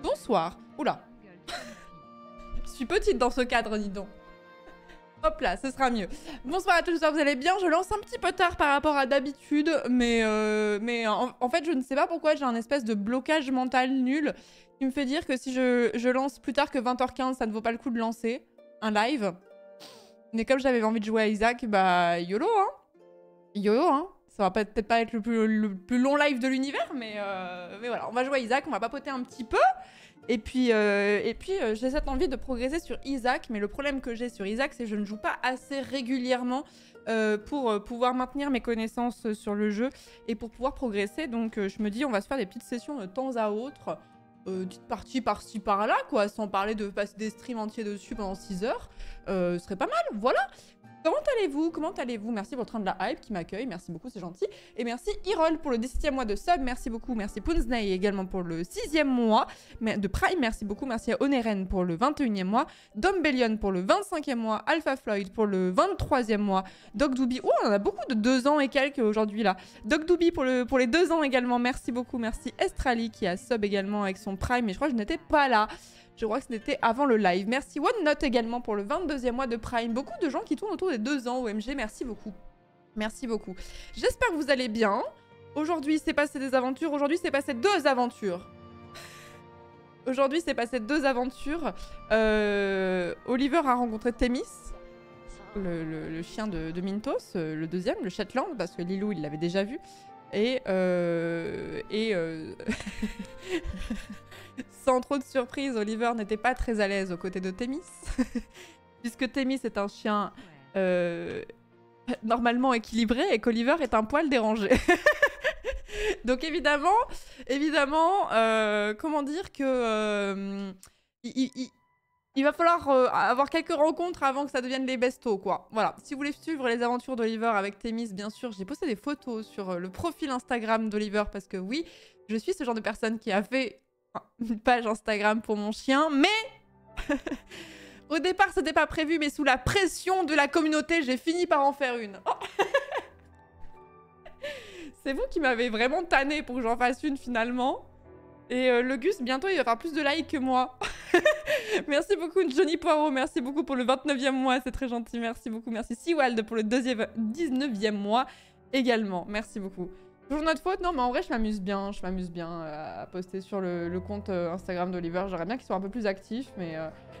Bonsoir. Oula. Je suis petite dans ce cadre, dis donc. Hop là, ce sera mieux. Bonsoir à tous, j'espère que vous allez bien. Je lance un petit peu tard par rapport à d'habitude, mais en fait, je ne sais pas pourquoi j'ai un espèce de blocage mental nul qui me fait dire que si je lance plus tard que 20h15, ça ne vaut pas le coup de lancer un live. Mais comme j'avais envie de jouer à Isaac, bah YOLO, hein. YOLO, hein. Ça va peut-être pas être le plus long live de l'univers, mais voilà, on va jouer à Isaac, on va papoter un petit peu. Et puis j'ai cette envie de progresser sur Isaac, mais le problème que j'ai sur Isaac, c'est que je ne joue pas assez régulièrement pour pouvoir maintenir mes connaissances sur le jeu et pour pouvoir progresser. Donc je me dis, on va se faire des petites sessions de temps à autre, petites parties par-ci par-là, quoi, sans parler de passer des streams entiers dessus pendant 6 heures. Ce serait pas mal, voilà. Comment allez-vous? Comment allez-vous? Merci pour le train de la hype qui m'accueille, merci beaucoup, c'est gentil. Et merci Irol pour le 17e mois de sub, merci beaucoup. Merci Punznay également pour le 6e mois de Prime, merci beaucoup. Merci à Oneren pour le 21e mois. Dombellion pour le 25e mois. Alpha Floyd pour le 23e mois. Doc Doubi, oh on en a beaucoup de 2 ans et quelques aujourd'hui là. Doc Doubi pour les 2 ans également, merci beaucoup. Merci Estrali qui a sub également avec son Prime, mais je crois que je n'étais pas là. Je crois que c'était avant le live. Merci OneNote également pour le 22e mois de Prime. Beaucoup de gens qui tournent autour des 2 ans OMG. Merci beaucoup. Merci beaucoup. J'espère que vous allez bien. Aujourd'hui, c'est passé des aventures. Aujourd'hui, c'est passé 2 aventures. Aujourd'hui, c'est passé 2 aventures. Oliver a rencontré Thémis, le chien de Mintos, le deuxième, le Shetland, parce que Lilou, il l'avait déjà vu. Sans trop de surprise, Oliver n'était pas très à l'aise aux côtés de Thémis, puisque Thémis est un chien normalement équilibré et qu'Oliver est un poil dérangé. Donc évidemment, comment dire que il va falloir avoir quelques rencontres avant que ça devienne les bestos, quoi. Voilà. Si vous voulez suivre les aventures d'Oliver avec Thémis, bien sûr, j'ai posté des photos sur le profil Instagram d'Oliver parce que oui, je suis ce genre de personne qui a fait une page Instagram pour mon chien, mais au départ, c'était pas prévu, mais sous la pression de la communauté, j'ai fini par en faire une. Oh. C'est vous qui m'avez vraiment tanné pour que j'en fasse une finalement. Et le Gus, bientôt, il va faire plus de likes que moi. Merci beaucoup, Johnny Poirot. Merci beaucoup pour le 29e mois. C'est très gentil. Merci beaucoup. Merci, Seawald, pour le 19e mois également. Merci beaucoup. Toujours notre faute? Non, mais en vrai, je m'amuse bien. Je m'amuse bien à poster sur le compte Instagram d'Oliver. J'aimerais bien qu'il soit un peu plus actif. Mais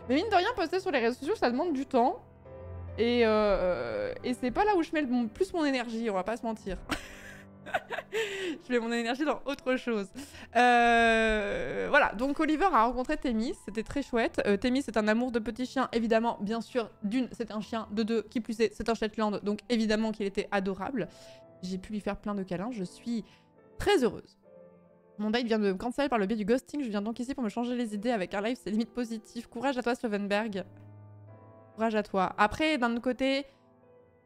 mine de rien, poster sur les réseaux sociaux, ça demande du temps. Et c'est pas là où je mets plus mon énergie. On va pas se mentir. Je mets mon énergie dans autre chose. Voilà, donc Oliver a rencontré Thémis, c'était très chouette. Thémis est un amour de petit chien, évidemment, bien sûr. D'une, c'est un chien, de deux, qui plus est, c'est un Shetland, donc évidemment qu'il était adorable. J'ai pu lui faire plein de câlins, je suis très heureuse. Mon date vient de me cancel par le biais du ghosting, je viens donc ici pour me changer les idées avec un live, c'est limite positif. Courage à toi, Slovenberg. Courage à toi. Après, d'un autre côté...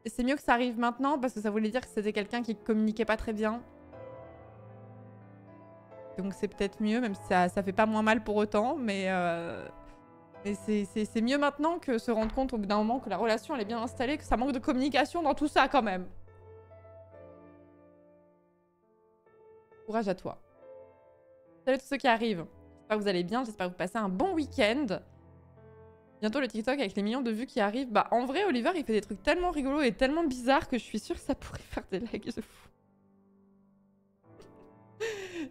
c'est mieux que ça arrive maintenant parce que ça voulait dire que c'était quelqu'un qui communiquait pas très bien. Donc c'est peut-être mieux, même si ça fait pas moins mal pour autant. Mais c'est mieux maintenant que se rendre compte au bout d'un moment que la relation elle est bien installée, que ça manque de communication dans tout ça quand même. Courage à toi. Salut à tous ceux qui arrivent. J'espère que vous allez bien, j'espère que vous passez un bon week-end. Bientôt le TikTok avec les millions de vues qui arrivent. Bah en vrai, Oliver, il fait des trucs tellement rigolos et tellement bizarres que je suis sûre que ça pourrait faire des likes de fou.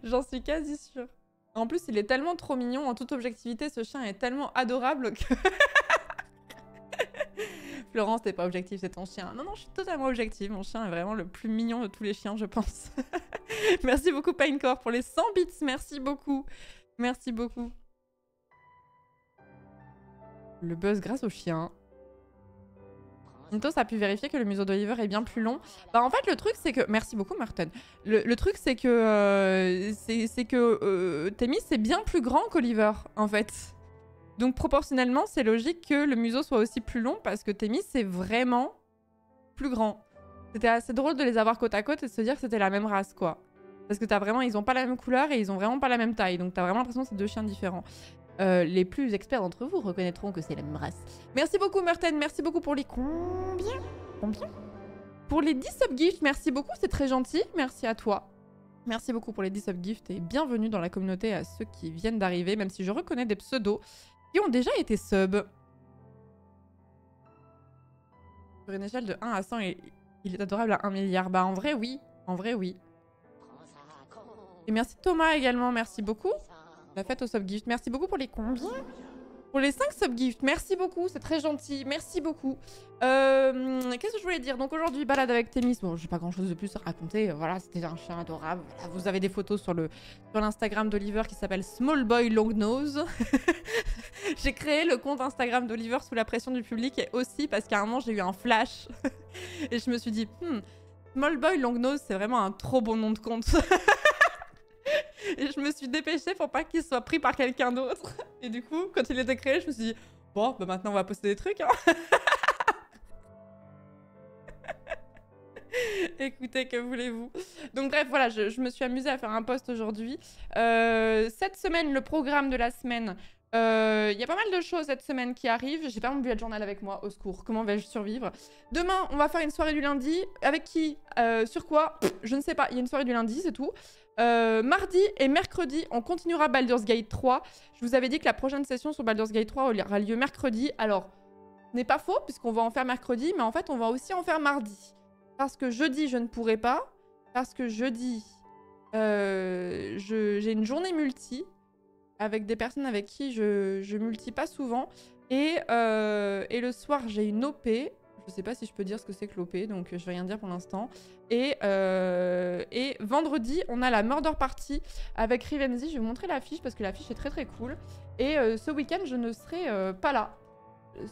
J'en suis quasi sûre. En plus, il est tellement trop mignon. En toute objectivité, ce chien est tellement adorable que... Florence, t'es pas objective, c'est ton chien. Non, non, je suis totalement objective. Mon chien est vraiment le plus mignon de tous les chiens, je pense. Merci beaucoup, Pinecore, pour les 100 bits. Merci beaucoup. Merci beaucoup. Le buzz grâce au chien. Mintos a pu vérifier que le museau d'Oliver est bien plus long. Bah en fait le truc c'est que... Merci beaucoup Martin. Le truc c'est que... Thémis c'est bien plus grand qu'Oliver en fait. Donc proportionnellement c'est logique que le museau soit aussi plus long parce que Thémis c'est vraiment plus grand. C'était assez drôle de les avoir côte à côte et de se dire que c'était la même race quoi. Parce que t'as vraiment... Ils ont pas la même couleur et ils ont vraiment pas la même taille. Donc t'as vraiment l'impression que c'est 2 chiens différents. Les plus experts d'entre vous reconnaîtront que c'est la même race. Merci beaucoup Merten, merci beaucoup pour les... Combien Pour les 10 subgifts, merci beaucoup, c'est très gentil. Merci à toi. Merci beaucoup pour les 10 subgifts et bienvenue dans la communauté à ceux qui viennent d'arriver, même si je reconnais des pseudos qui ont déjà été sub. Sur une échelle de 1 à 100, il est adorable à 1 milliard. Bah en vrai oui, en vrai oui. Et merci Thomas également, merci beaucoup. La fête au subgift, merci beaucoup pour les combis. Pour les 5 subgifts, merci beaucoup, c'est très gentil, merci beaucoup. Qu'est-ce que je voulais dire? Donc aujourd'hui, balade avec Thémis. Bon, j'ai pas grand chose de plus à raconter. Voilà, c'était un chien adorable. Voilà, vous avez des photos sur l'Instagram d'Oliver qui s'appelle Small Boy Long Nose. J'ai créé le compte Instagram d'Oliver sous la pression du public et aussi parce qu'à un moment j'ai eu un flash et je me suis dit, Small Boy Long Nose, c'est vraiment un trop bon nom de compte. Et je me suis dépêchée pour pas qu'il soit pris par quelqu'un d'autre. Et du coup, quand il était créé, je me suis dit, bon, bah maintenant on va poster des trucs. Hein. Écoutez, que voulez-vous? Donc bref, voilà, je me suis amusée à faire un post aujourd'hui. Cette semaine, le programme de la semaine, y a pas mal de choses cette semaine qui arrivent. J'ai pas mon bullet journal avec moi, au secours. Comment vais-je survivre? Demain, on va faire une soirée du lundi. Avec qui? Sur quoi? Je ne sais pas. Il y a une soirée du lundi, c'est tout. Mardi et mercredi, on continuera Baldur's Gate 3. Je vous avais dit que la prochaine session sur Baldur's Gate 3 aura lieu mercredi. Alors, ce n'est pas faux, puisqu'on va en faire mercredi, mais en fait, on va aussi en faire mardi. Parce que jeudi, je ne pourrai pas. Parce que jeudi, j'ai une journée multi avec des personnes avec qui je multi pas souvent. Et le soir, j'ai une OP. Je sais pas si je peux dire ce que c'est que l'OP, donc je vais rien dire pour l'instant. Et vendredi, on a la Murder Party avec Rivenzi. Je vais vous montrer l'affiche parce que l'affiche est très très cool. Et ce week-end, je ne serai pas là.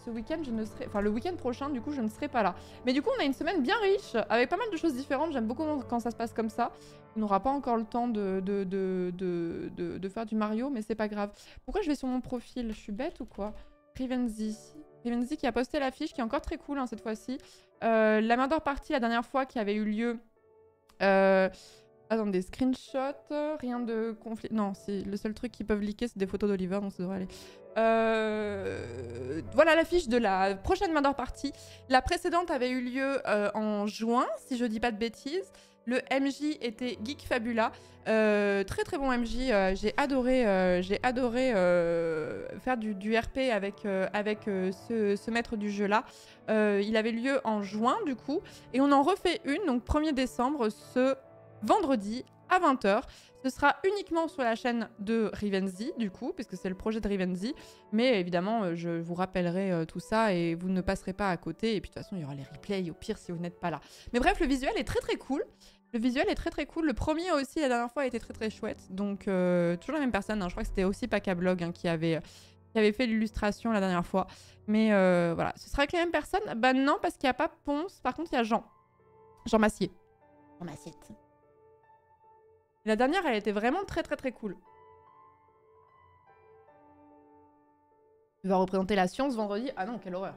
Ce week-end, je ne serai... Enfin, le week-end prochain, du coup, je ne serai pas là. Mais du coup, on a une semaine bien riche, avec pas mal de choses différentes. J'aime beaucoup quand ça se passe comme ça. On n'aura pas encore le temps de faire du Mario, mais c'est pas grave. Pourquoi je vais sur mon profil? Je suis bête ou quoi? Rivenzi. Rivenzi qui a posté l'affiche, qui est encore très cool hein, cette fois-ci. La Murder Party, la dernière fois, qui avait eu lieu... Attendez, screenshots, rien de conflit... Non, le seul truc qu'ils peuvent leaker, c'est des photos d'Oliver, donc ça devrait aller. Voilà l'affiche de la prochaine Murder Party. La précédente avait eu lieu en juin, si je dis pas de bêtises. Le MJ était Geek Fabula. Très très bon MJ. J'ai adoré faire du RP avec ce maître du jeu là. Il avait lieu en juin du coup. Et on en refait une, donc 1er décembre, ce vendredi à 20 h. Ce sera uniquement sur la chaîne de Rivenzi, du coup, puisque c'est le projet de Rivenzi. Mais évidemment, je vous rappellerai tout ça et vous ne passerez pas à côté. Et puis de toute façon, il y aura les replays au pire si vous n'êtes pas là. Mais bref, le visuel est très très cool. Le visuel est très très cool. Le premier aussi, la dernière fois, était très très chouette. Donc, toujours la même personne. Hein. Je crois que c'était aussi Pacablog hein, qui avait fait l'illustration la dernière fois. Mais voilà, ce sera avec les mêmes personnes. Bah non, parce qu'il n'y a pas Ponce. Par contre, il y a Jean. Jean Massier. Jean Massiette. La dernière, elle était vraiment très très très cool. Tu vas représenter la science vendredi? Ah non, quelle horreur.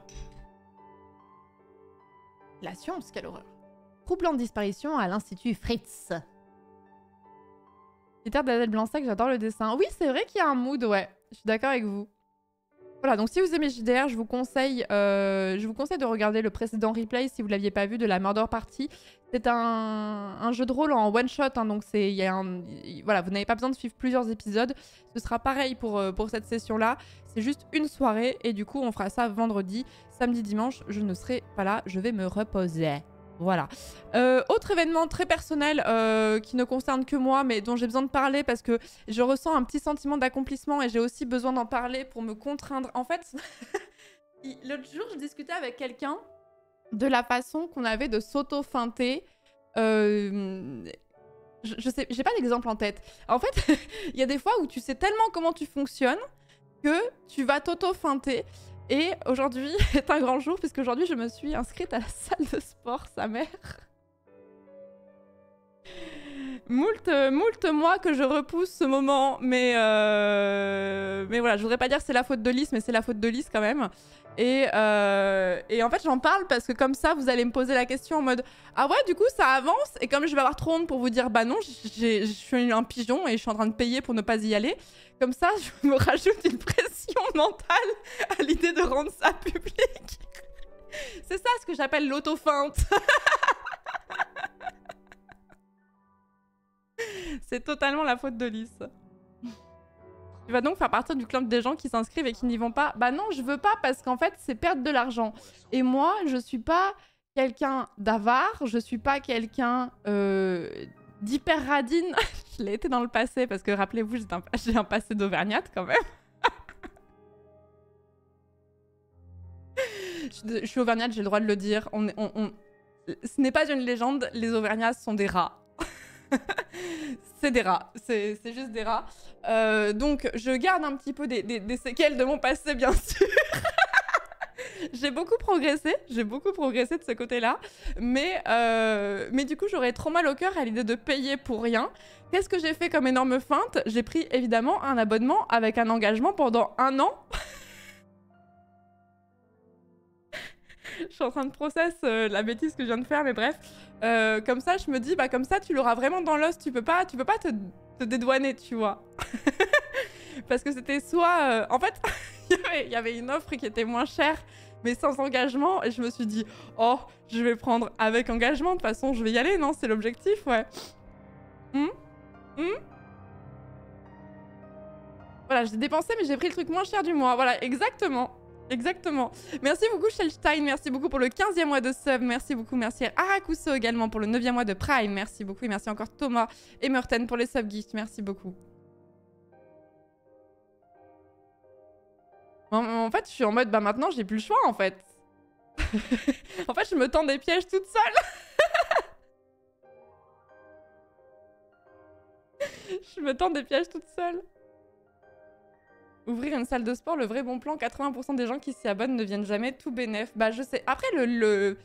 La science, quelle horreur. Trouble en disparition à l'Institut Fritz. Peter d'Adèle Blanc-Sec, j'adore le dessin. Oui, c'est vrai qu'il y a un mood, ouais. Je suis d'accord avec vous. Voilà, donc si vous aimez JDR, je vous conseille de regarder le précédent replay si vous ne l'aviez pas vu de la Murder Party. C'est un jeu de rôle en one-shot, hein, donc voilà, vous n'avez pas besoin de suivre plusieurs épisodes. Ce sera pareil pour cette session-là. C'est juste une soirée et du coup, on fera ça vendredi. Samedi, dimanche, je ne serai pas là, je vais me reposer. Voilà. Autre événement très personnel qui ne concerne que moi, mais dont j'ai besoin de parler parce que je ressens un petit sentiment d'accomplissement et j'ai aussi besoin d'en parler pour me contraindre. En fait, l'autre jour, je discutais avec quelqu'un de la façon qu'on avait de s'auto-feinter. Je sais, j'ai pas d'exemple en tête. En fait, il y a des fois où tu sais tellement comment tu fonctionnes que tu vas t'auto-feinter. Et aujourd'hui est un grand jour puisque aujourd'hui je me suis inscrite à la salle de sport, sa mère. Moult mois que je repousse ce moment, mais voilà, je voudrais pas dire que c'est la faute de Lys, mais c'est la faute de Lys quand même. Et en fait j'en parle parce que comme ça vous allez me poser la question en mode ah ouais du coup ça avance, et comme je vais avoir trop honte pour vous dire bah non je suis un pigeon et je suis en train de payer pour ne pas y aller, comme ça je me rajoute une pression mentale à l'idée de rendre ça public. C'est ça ce que j'appelle l'auto-feinte. C'est totalement la faute de Lys. Tu vas donc faire partie du club des gens qui s'inscrivent et qui n'y vont pas. Bah non, je veux pas parce qu'en fait, c'est perdre de l'argent. Et moi, je suis pas quelqu'un d'avare, je suis pas quelqu'un d'hyper radine. Je l'ai été dans le passé parce que rappelez-vous, j'ai un passé d'auvergnate quand même. Je suis auvergnate, j'ai le droit de le dire. Ce n'est pas une légende, les auvergnats sont des rats. C'est des rats, c'est juste des rats. Donc je garde un petit peu des séquelles de mon passé, bien sûr. J'ai beaucoup progressé de ce côté-là. Mais du coup, j'aurais trop mal au cœur à l'idée de payer pour rien. Qu'est-ce que j'ai fait comme énorme feinte? J'ai pris évidemment un abonnement avec un engagement pendant 1 an. Je suis en train de process la bêtise que je viens de faire, mais bref. Comme ça, je me dis, bah comme ça, tu l'auras vraiment dans l'os. Tu peux pas te dédouaner, tu vois. Parce que c'était soit... En fait, il y avait une offre qui était moins chère, mais sans engagement. Et je me suis dit, oh, je vais prendre avec engagement. De toute façon, je vais y aller, non? C'est l'objectif, ouais. Voilà, j'ai dépensé, mais j'ai pris le truc moins cher du mois. Voilà, exactement. Exactement. Merci beaucoup Shellstein, merci beaucoup pour le 15e mois de sub, merci beaucoup, merci Arakuso également pour le 9e mois de Prime, merci beaucoup et merci encore Thomas et Merten pour les sub gifts, merci beaucoup. En fait, je suis en mode, bah maintenant j'ai plus le choix en fait. En fait, je me tends des pièges toute seule. Je me tends des pièges toute seule. Ouvrir une salle de sport, le vrai bon plan, 80% des gens qui s'y abonnent ne viennent jamais, tout bénef. Bah je sais. Après, le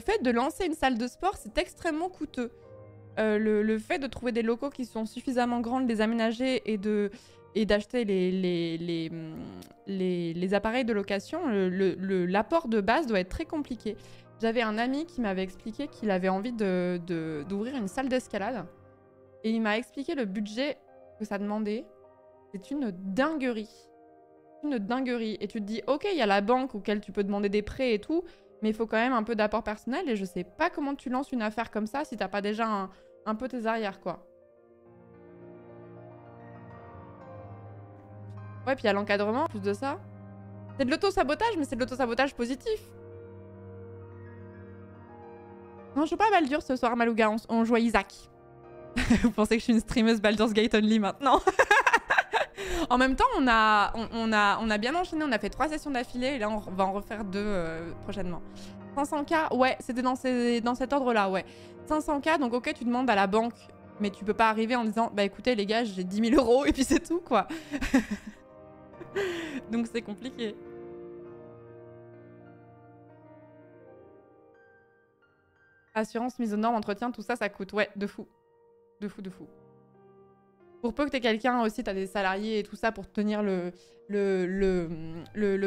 fait de lancer une salle de sport, c'est extrêmement coûteux. Le fait de trouver des locaux qui sont suffisamment grands, de les aménager et d'acheter les appareils de location, l'apport de base doit être très compliqué. J'avais un ami qui m'avait expliqué qu'il avait envie d'ouvrir une salle d'escalade. Et il m'a expliqué le budget que ça demandait. C'est une dinguerie. Une dinguerie. Et tu te dis, ok, il y a la banque auquel tu peux demander des prêts et tout, mais il faut quand même un peu d'apport personnel et je sais pas comment tu lances une affaire comme ça si t'as pas déjà un peu tes arrières, quoi. Ouais, puis il y a l'encadrement en plus de ça. C'est de l'auto-sabotage, mais c'est de l'auto-sabotage positif. Non, je joue pas à Baldur ce soir, Malouga, on joue à Isaac. Vous pensez que je suis une streameuse Baldur's Gate only maintenant? En même temps, on a bien enchaîné, on a fait 3 sessions d'affilée et là on va en refaire 2 prochainement. 500K, ouais, c'était dans cet ordre-là, ouais. 500K, donc ok, tu demandes à la banque, mais tu peux pas arriver en disant, bah écoutez les gars, j'ai 10 000 € et puis c'est tout, quoi. Donc c'est compliqué. Assurance, mise aux normes, entretien, tout ça, ça coûte, ouais, de fou. De fou, de fou. Pour peu que t'aies quelqu'un aussi, t'as des salariés et tout ça pour tenir le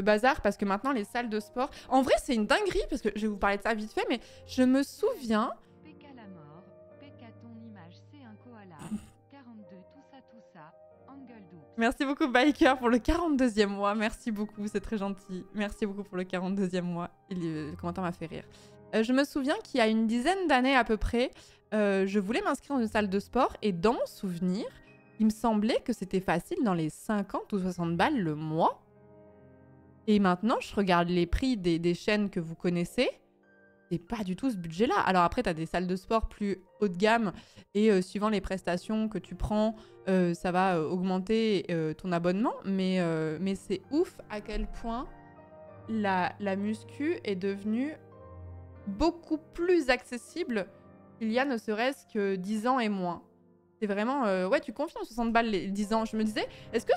bazar. Parce que maintenant, les salles de sport... En vrai, c'est une dinguerie, parce que je vais vous parler de ça vite fait, mais je me souviens... PK la mort, PK ton image, c'est un koala. 42, tout ça, angle double. Merci beaucoup, Biker, pour le 42e mois. Merci beaucoup, c'est très gentil. Merci beaucoup pour le 42e mois. Le commentaire m'a fait rire. Je me souviens qu'il y a une dizaine d'années à peu près, je voulais m'inscrire dans une salle de sport et dans mon souvenir... Il me semblait que c'était facile dans les 50 ou 60 balles le mois. Et maintenant, je regarde les prix des chaînes que vous connaissez. C'est pas du tout ce budget-là. Alors après, tu as des salles de sport plus haut de gamme. Et suivant les prestations que tu prends, ça va augmenter ton abonnement. Mais c'est ouf à quel point la muscu est devenue beaucoup plus accessible qu'il y a ne serait-ce que 10 ans et moins. C'est vraiment... ouais, tu confies en 60 balles les 10 ans. Je me disais, est-ce que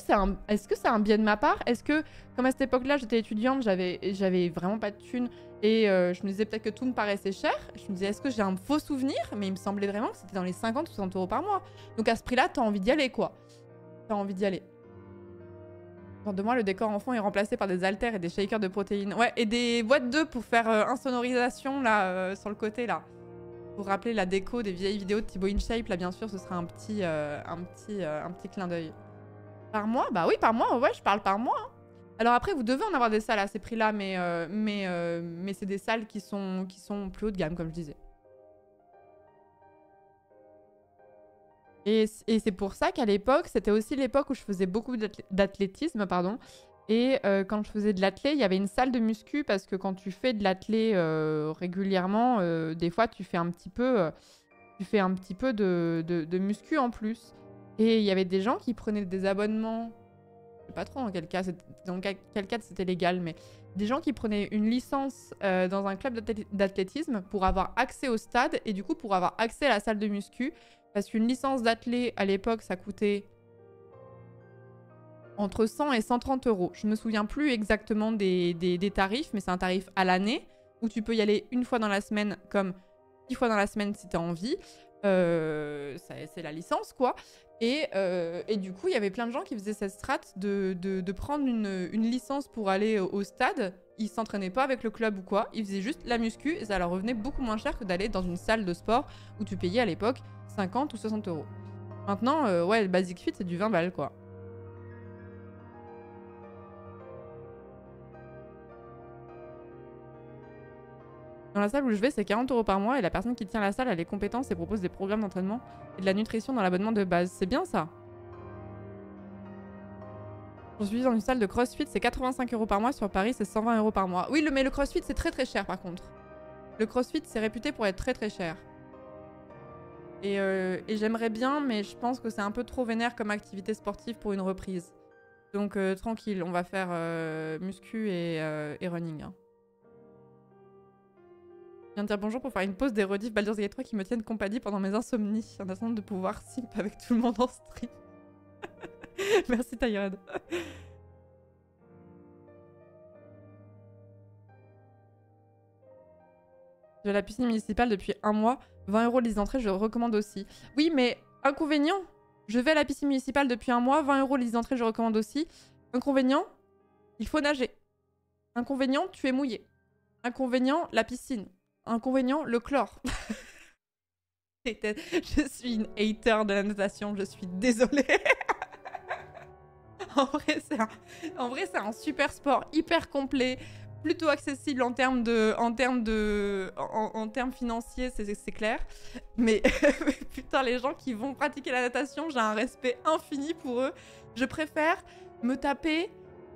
c'est un biais de ma part? Est-ce que, comme à cette époque-là, j'étais étudiante, j'avais vraiment pas de thunes et je me disais peut-être que tout me paraissait cher. Je me disais, est-ce que j'ai un faux souvenir? Mais il me semblait vraiment que c'était dans les 50 ou 60 € par mois. Donc à ce prix-là, t'as envie d'y aller, quoi. T'as envie d'y aller. Genre de moi, le décor en fond est remplacé par des haltères et des shakers de protéines. Ouais, et des boîtes d'œufs pour faire insonorisation, là, sur le côté, là. Pour rappeler la déco des vieilles vidéos de Thibaut InShape, là bien sûr ce sera un petit clin d'œil. Par mois? Bah oui, par mois, ouais, je parle par mois. Hein. Alors après, vous devez en avoir des salles à ces prix-là, mais c'est des salles qui sont plus haut de gamme, comme je disais. Et c'est pour ça qu'à l'époque, c'était aussi l'époque où je faisais beaucoup d'athlétisme, pardon. Et quand je faisais de l'athlé, il y avait une salle de muscu parce que quand tu fais de l'athlé régulièrement, des fois tu fais un petit peu, de muscu en plus. Et il y avait des gens qui prenaient des abonnements, je sais pas trop dans quel cas c'était légal, mais des gens qui prenaient une licence dans un club d'athlétisme pour avoir accès au stade et du coup pour avoir accès à la salle de muscu. Parce qu'une licence d'athlé, à l'époque, ça coûtait entre 100 et 130 euros. Je me souviens plus exactement des tarifs, mais c'est un tarif à l'année où tu peux y aller une fois dans la semaine comme 10 fois dans la semaine si tu as envie. C'est la licence, quoi. Et du coup, il y avait plein de gens qui faisaient cette strat de prendre une licence pour aller au stade. Ils s'entraînaient pas avec le club ou quoi. Ils faisaient juste la muscu et ça leur revenait beaucoup moins cher que d'aller dans une salle de sport où tu payais à l'époque 50 ou 60 euros. Maintenant, ouais, le Basic Fit, c'est du 20 balles, quoi. Dans la salle où je vais, c'est 40 euros par mois et la personne qui tient la salle a les compétences et propose des programmes d'entraînement et de la nutrition dans l'abonnement de base. C'est bien ça. Je suis dans une salle de CrossFit, c'est 85 euros par mois. Sur Paris, c'est 120 euros par mois. Oui, mais le CrossFit, c'est très très cher par contre. Le CrossFit, c'est réputé pour être très très cher. Et j'aimerais bien, mais je pense que c'est un peu trop vénère comme activité sportive pour une reprise. Donc tranquille, on va faire muscu et running. Hein. Je viens de dire bonjour pour faire une pause des rediffs Baldur's Gate 3 qui me tiennent compagnie pendant mes insomnies, en attendant de pouvoir simp avec tout le monde en stream. Merci Tyrod. Je vais à la piscine municipale depuis un mois. 20 € liste d'entrée, je recommande aussi. Oui, mais inconvénient, je vais à la piscine municipale depuis un mois. 20 € liste d'entrée, je recommande aussi. Inconvénient, il faut nager. Inconvénient, tu es mouillé. Inconvénient, la piscine. Inconvénient, le chlore. Je suis une hater de la natation, je suis désolée. En vrai, c'est un super sport, hyper complet, plutôt accessible en termes financiers, c'est clair. Mais putain, les gens qui vont pratiquer la natation, j'ai un respect infini pour eux. Je préfère me taper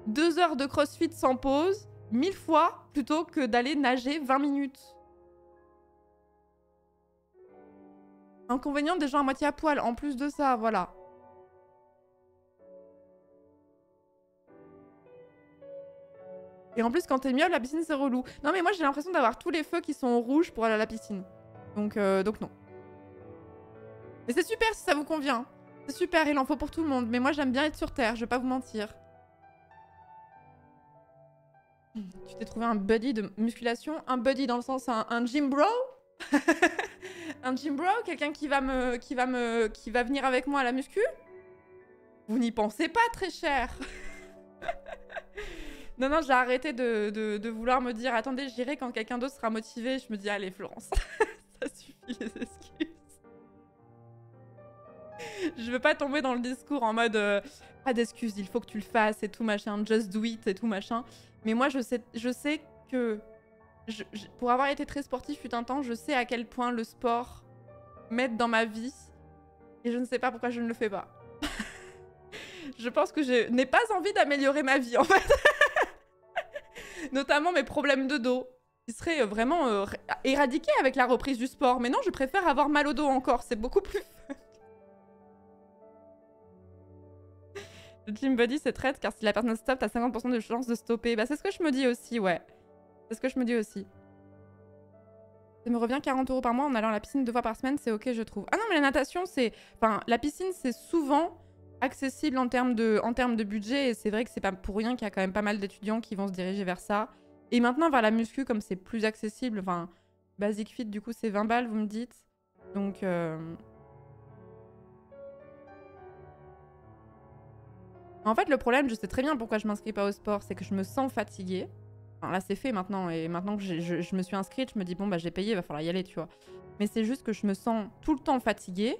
2 heures de crossfit sans pause 1000 fois plutôt que d'aller nager 20 minutes. Inconvénient des gens à moitié à poil. En plus de ça, voilà. Et en plus, quand t'es mieux, la piscine, c'est relou. Non, mais moi, j'ai l'impression d'avoir tous les feux qui sont rouges pour aller à la piscine. Donc non. Mais c'est super si ça vous convient. C'est super, il en faut pour tout le monde. Mais moi, j'aime bien être sur Terre, je vais pas vous mentir. Tu t'es trouvé un buddy de musculation? Un buddy dans le sens un gym bro? Un gym bro? Quelqu'un qui va venir avec moi à la muscu? Vous n'y pensez pas, très cher. Non, j'ai arrêté de vouloir me dire attendez, j'irai quand quelqu'un d'autre sera motivé. Je me dis allez, Florence, ça suffit les excuses. Je veux pas tomber dans le discours en mode pas d'excuses, il faut que tu le fasses et tout machin, just do it et tout machin. Mais moi, je sais que pour avoir été très sportif fut un temps, je sais à quel point le sport m'aide dans ma vie et je ne sais pas pourquoi je ne le fais pas. Je pense que je n'ai pas envie d'améliorer ma vie en fait. Notamment mes problèmes de dos qui seraient vraiment éradiqués avec la reprise du sport. Mais non, je préfère avoir mal au dos encore, c'est beaucoup plus fun. Le gym body, c'est traite car si la personne stoppe, t'as 50% de chance de stopper. Bah, c'est ce que je me dis aussi, ouais. C'est ce que je me dis aussi. Ça me revient 40 € par mois en allant à la piscine 2 fois par semaine, c'est ok, je trouve. Ah non, mais la natation, c'est... Enfin, la piscine, c'est souvent accessible en termes de budget. Et c'est vrai que c'est pas pour rien qu'il y a quand même pas mal d'étudiants qui vont se diriger vers ça. Et maintenant, vers la muscu, comme c'est plus accessible, enfin, Basic Fit, du coup, c'est 20 balles, vous me dites. Donc... En fait, le problème, je sais très bien pourquoi je m'inscris pas au sport, c'est que je me sens fatiguée. Enfin, là, c'est fait maintenant, et maintenant que je me suis inscrite, je me dis, bon, bah, j'ai payé, il va falloir y aller, tu vois. Mais c'est juste que je me sens tout le temps fatiguée,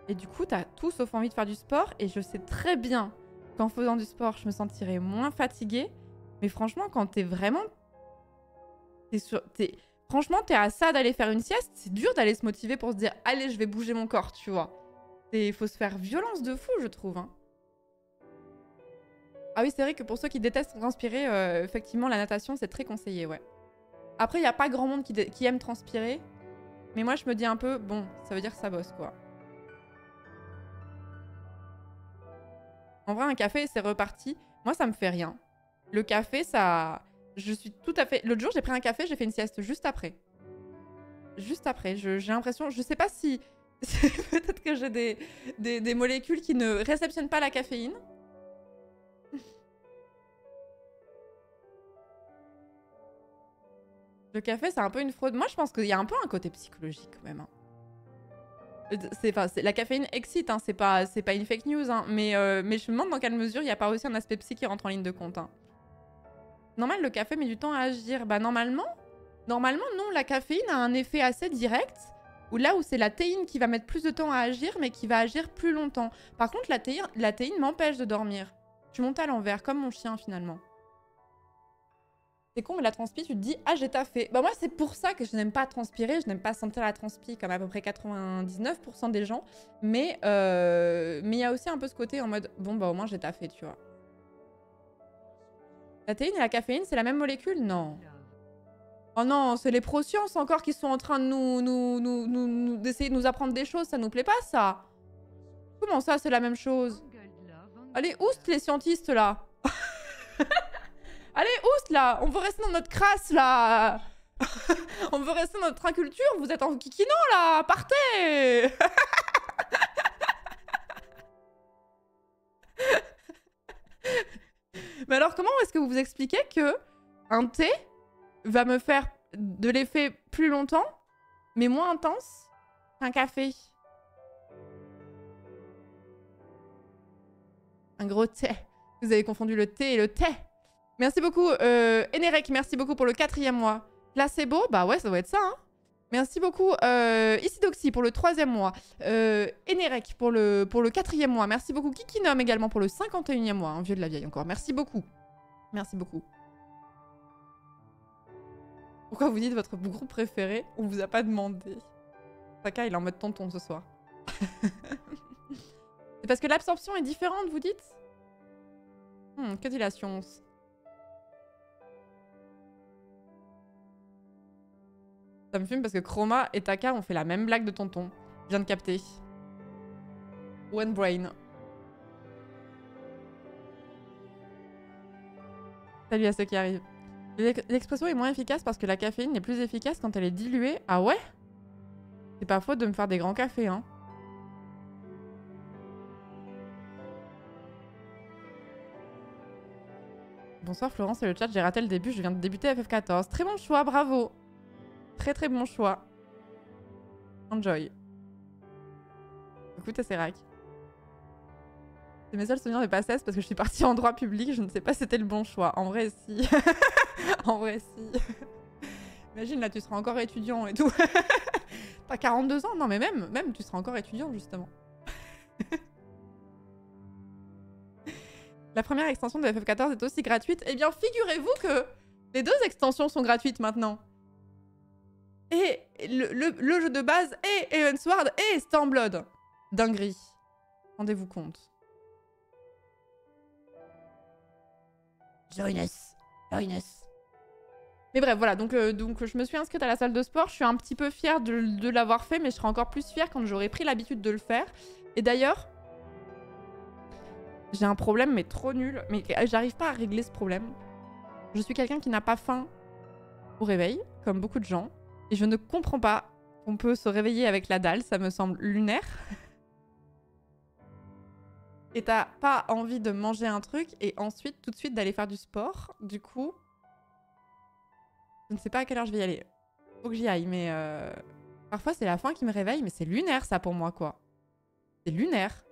et du coup, t'as tout sauf envie de faire du sport, et je sais très bien qu'en faisant du sport, je me sentirais moins fatiguée, mais franchement, quand t'es vraiment... Franchement, t'es à ça d'aller faire une sieste, c'est dur d'aller se motiver pour se dire, allez, je vais bouger mon corps, tu vois. faut se faire violence de fou, je trouve. Hein. Ah oui, c'est vrai que pour ceux qui détestent transpirer, effectivement, la natation, c'est très conseillé, ouais. Après, il n'y a pas grand monde qui aime transpirer. Mais moi, je me dis un peu, bon, ça veut dire que ça bosse, quoi. En vrai, un café, c'est reparti. Moi, ça me fait rien. Le café, ça... Je suis tout à fait... L'autre jour, j'ai pris un café, j'ai fait une sieste juste après. Juste après. J'ai l'impression... Je sais pas si... Peut-être que j'ai des molécules qui ne réceptionnent pas la caféine. Le café, c'est un peu une fraude. Moi, je pense qu'il y a un peu un côté psychologique, quand même. Hein. La caféine excite, hein, c'est pas une fake news, hein, mais je me demande dans quelle mesure il n'y a pas aussi un aspect psy qui rentre en ligne de compte. Hein. Normal, le café met du temps à agir. Bah normalement, non, la caféine a un effet assez direct, là où c'est la théine qui va mettre plus de temps à agir, mais qui va agir plus longtemps. Par contre, la théine m'empêche de dormir. Je monte à l'envers, comme mon chien finalement. C'est con, mais la transpi, tu te dis « Ah, j'ai taffé ». Bah moi, c'est pour ça que je n'aime pas transpirer, je n'aime pas sentir la transpi, comme à peu près 99% des gens. Mais il y a aussi un peu ce côté en mode « Bon, bah au moins, j'ai taffé », tu vois. La théine et la caféine, c'est la même molécule? Non. Oh non, c'est les prosciences encore qui sont en train de d'essayer de nous apprendre des choses, ça nous plaît pas, ça? Comment ça, c'est la même chose? Allez, oust les scientistes, là. Allez, oust, là. On veut rester dans notre crasse, là. On veut rester dans notre inculture. Vous êtes en kikinant, là. Partez. Mais alors, comment est-ce que vous vous expliquez que un thé va me faire de l'effet plus longtemps, mais moins intense qu'un café? Un gros thé. Vous avez confondu le thé et le thé. Merci beaucoup, Enerek, merci beaucoup pour le 4e mois. Placebo, bah ouais, ça doit être ça, hein. Merci beaucoup, Isidoxy pour le 3e mois. Enerek pour le 4e mois. Merci beaucoup, Kikinom également pour le 51e mois. Un vieux de la vieille encore. Merci beaucoup. Merci beaucoup. Pourquoi vous dites votre groupe préféré? On vous a pas demandé. Saka, il est en mode tonton ce soir. C'est parce que l'absorption est différente, vous dites? Que dit la science? Ça me fume parce que Chroma et Taka ont fait la même blague de tonton. Je viens de capter. One brain. Salut à ceux qui arrivent. L'expression est moins efficace parce que la caféine est plus efficace quand elle est diluée. Ah ouais? C'est pas faute de me faire des grands cafés, hein. Bonsoir Florence et le chat, j'ai raté le début, je viens de débuter FF14. Très bon choix, bravo. Très très bon choix. Enjoy. Écoute, c'est rack. C'est mes seuls souvenirs de passesse parce que je suis partie en droit public, je ne sais pas si c'était le bon choix. En vrai, si. En vrai, si. Imagine, là, tu seras encore étudiant et tout. T'as 42 ans? Non, mais même, tu seras encore étudiant, justement. La première extension de FF14 est aussi gratuite. Eh bien, figurez-vous que les 2 extensions sont gratuites maintenant. Et le jeu de base, et Heavensward, et Stormblood. Dinguerie. Rendez-vous compte. Join us. Join us. Mais bref, voilà. Donc, je me suis inscrite à la salle de sport. Je suis un petit peu fière de l'avoir fait, mais je serai encore plus fière quand j'aurai pris l'habitude de le faire. Et d'ailleurs... J'ai un problème, mais trop nul. Mais j'arrive pas à régler ce problème. Je suis quelqu'un qui n'a pas faim au réveil, comme beaucoup de gens. Et je ne comprends pas qu'on peut se réveiller avec la dalle. Ça me semble lunaire. Et t'as pas envie de manger un truc et ensuite, tout de suite, d'aller faire du sport. Du coup, je ne sais pas à quelle heure je vais y aller. Faut que j'y aille, mais... Parfois, c'est la faim qui me réveille, mais c'est lunaire, ça, pour moi, quoi. C'est lunaire.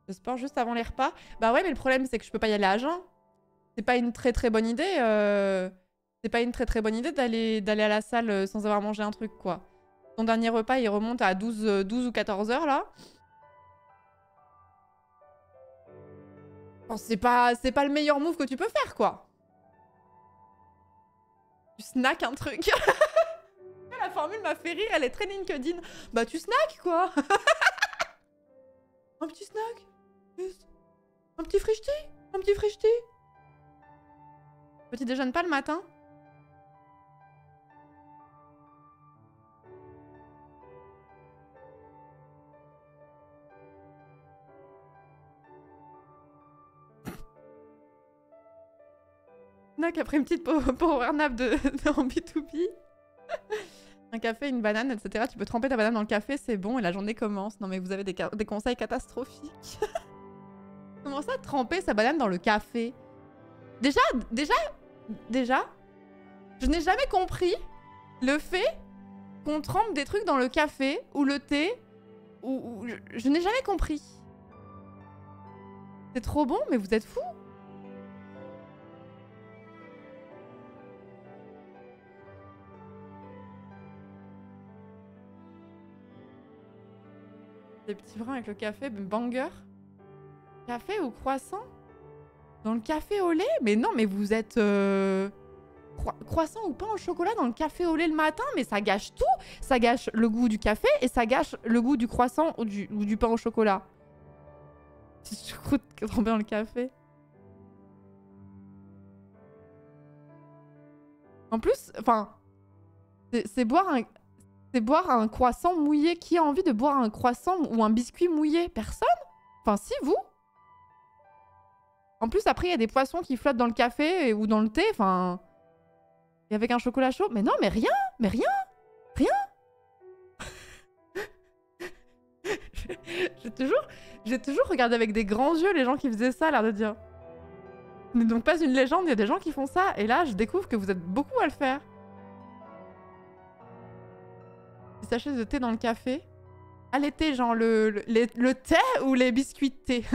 Le sport juste avant les repas. Bah ouais, mais le problème, c'est que je peux pas y aller à jeun. C'est pas une très très bonne idée. C'est pas une très très bonne idée d'aller à la salle sans avoir mangé un truc, quoi. Ton dernier repas, il remonte à 12 ou 14 heures, là. Bon, c'est pas le meilleur move que tu peux faire, quoi. Tu snacks un truc. La formule m'a fait rire, elle est très LinkedIn. Bah tu snacks quoi. Un petit snack. Un petit frichti. Un petit frichti. Petit déjeune pas le matin. Snack après une petite power nap en B2B. Un café, une banane, etc. Tu peux tremper ta banane dans le café, c'est bon et la journée commence. Non mais vous avez des conseils catastrophiques. Comment ça, tremper sa banane dans le café? Déjà, je n'ai jamais compris le fait qu'on trempe des trucs dans le café ou le thé. Je n'ai jamais compris. C'est trop bon, mais vous êtes fous. Des petits brins avec le café, banger. Café ou croissant? Dans le café au lait? Mais non, mais vous êtes... Croissant ou pain au chocolat dans le café au lait le matin? Mais ça gâche tout! Ça gâche le goût du café et ça gâche le goût du croissant ou du pain au chocolat. Si je croûte trempé dans le café. En plus, enfin... C'est boire un... C'est boire un croissant mouillé. Qui a envie de boire un croissant ou un biscuit mouillé? Personne? Enfin, si, vous? En plus, après, il y a des poissons qui flottent dans le café ou dans le thé. Enfin... Et avec un chocolat chaud. Mais non, mais rien! Mais rien! Rien! J'ai toujours regardé avec des grands yeux les gens qui faisaient ça, l'air de dire. Ce n'est donc pas une légende, il y a des gens qui font ça. Et là, je découvre que vous êtes beaucoup à le faire. Des sachets de thé dans le café. Ah, les thés, genre le thé ou les biscuits de thé.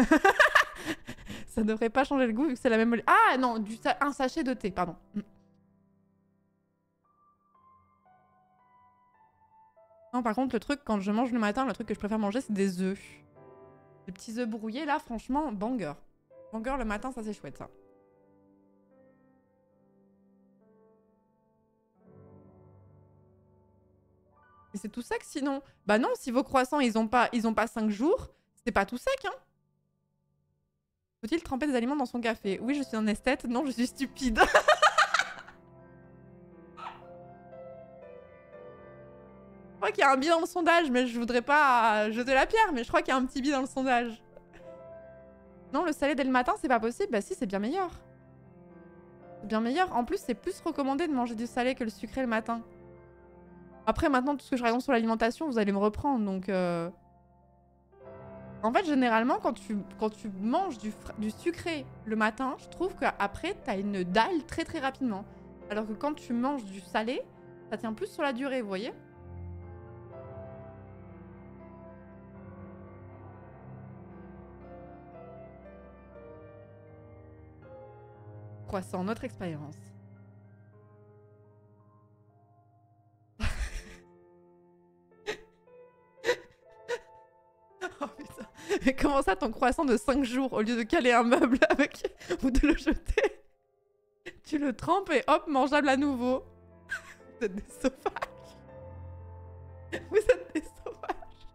Ça devrait pas changer le goût vu que c'est la même... Ah non, un sachet de thé, pardon. Non, par contre, le truc, quand je mange le matin, le truc que je préfère manger, c'est des œufs. Les petits œufs brouillés, là, franchement, banger. Banger le matin, ça c'est chouette, ça. Et c'est tout sec sinon. Bah non, si vos croissants, ils ont pas 5 jours, c'est pas tout sec, hein. Faut-il tremper des aliments dans son café? Oui, je suis un esthète. Non, je suis stupide. Je crois qu'il y a un biais dans le sondage, mais je voudrais pas jeter la pierre, mais je crois qu'il y a un petit biais dans le sondage. Non, le salé dès le matin, c'est pas possible. Bah si, c'est bien meilleur. C'est bien meilleur. En plus, c'est plus recommandé de manger du salé que le sucré le matin. Après, maintenant, tout ce que je raconte sur l'alimentation, vous allez me reprendre, donc... En fait, généralement, quand tu manges du sucré le matin, je trouve qu'après, t'as une dalle très très rapidement. Alors que quand tu manges du salé, ça tient plus sur la durée, vous voyez? Croissant, notre expérience. Oh putain. Mais comment ça, ton croissant de 5 jours, au lieu de caler un meuble avec... ou de le jeter, tu le trempes et hop, mangeable à nouveau. Vous êtes des sauvages. Vous êtes des sauvages.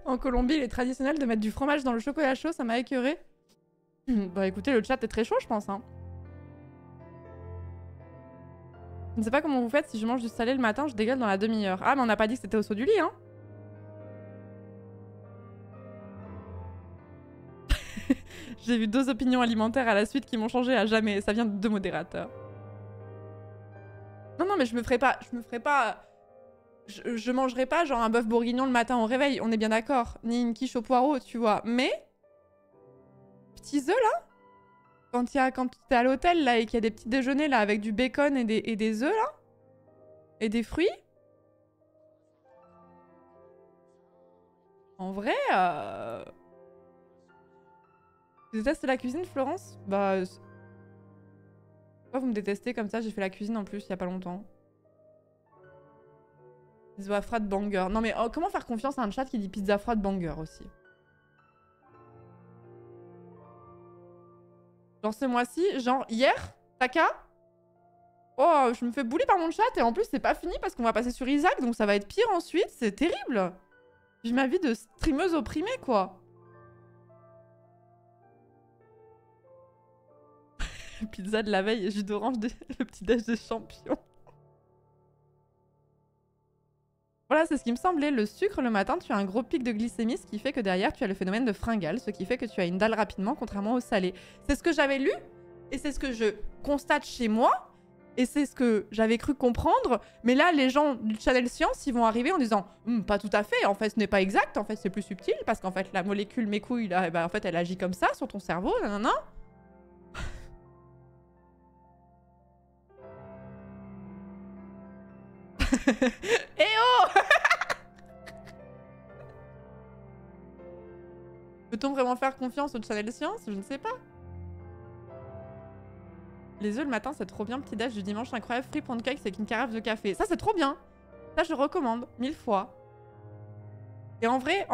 En Colombie, il est traditionnel de mettre du fromage dans le chocolat chaud, ça m'a écœuré. Bah écoutez, le chat est très chaud, je pense. Hein. Je ne sais pas comment vous faites, si je mange du salé le matin, je dégueule dans la demi-heure. Ah, mais on n'a pas dit que c'était au saut du lit, hein. J'ai vu 2 opinions alimentaires à la suite qui m'ont changé à jamais. Ça vient de 2 modérateurs. Non, non, mais je me ferai pas... Je mangerai pas genre un bœuf bourguignon le matin au réveil, on est bien d'accord. Ni une quiche au poireau, tu vois. Mais... petits œufs, là, quand t'es à l'hôtel, là, et qu'il y a des petits déjeuners, là, avec du bacon et des œufs, là, et des fruits. En vrai, Tu détestes la cuisine, Florence? Bah... Pourquoi vous me détestez comme ça? J'ai fait la cuisine, en plus, il y a pas longtemps. Pizza froide banger. Non, mais comment faire confiance à un chat qui dit pizza froide banger, aussi? Genre ce mois-ci, genre hier, Taka, Oh, je me fais bully par mon chat et en plus, c'est pas fini parce qu'on va passer sur Isaac, donc ça va être pire ensuite. C'est terrible. J'ai ma vie de streameuse opprimée, quoi. Pizza de la veille et jus d'orange, le petit déj des champions. Voilà, c'est ce qui me semblait. Le sucre, le matin, tu as un gros pic de glycémie, ce qui fait que derrière, tu as le phénomène de fringale, ce qui fait que tu as une dalle rapidement, contrairement au salé. C'est ce que j'avais lu, et c'est ce que je constate chez moi, et c'est ce que j'avais cru comprendre. Mais là, les gens du Channel Science, ils vont arriver en disant pas tout à fait, en fait, ce n'est pas exact, en fait, c'est plus subtil, parce qu'en fait, la molécule mes couilles, là, en fait, elle agit comme ça sur ton cerveau, nanana. Eh oh Peut-on vraiment faire confiance au Channel Science? Je ne sais pas. Les œufs le matin, c'est trop bien. Petit déj du dimanche incroyable. Free pancake avec une carafe de café. Ça, c'est trop bien. Ça, je recommande 1000 fois. Et en vrai,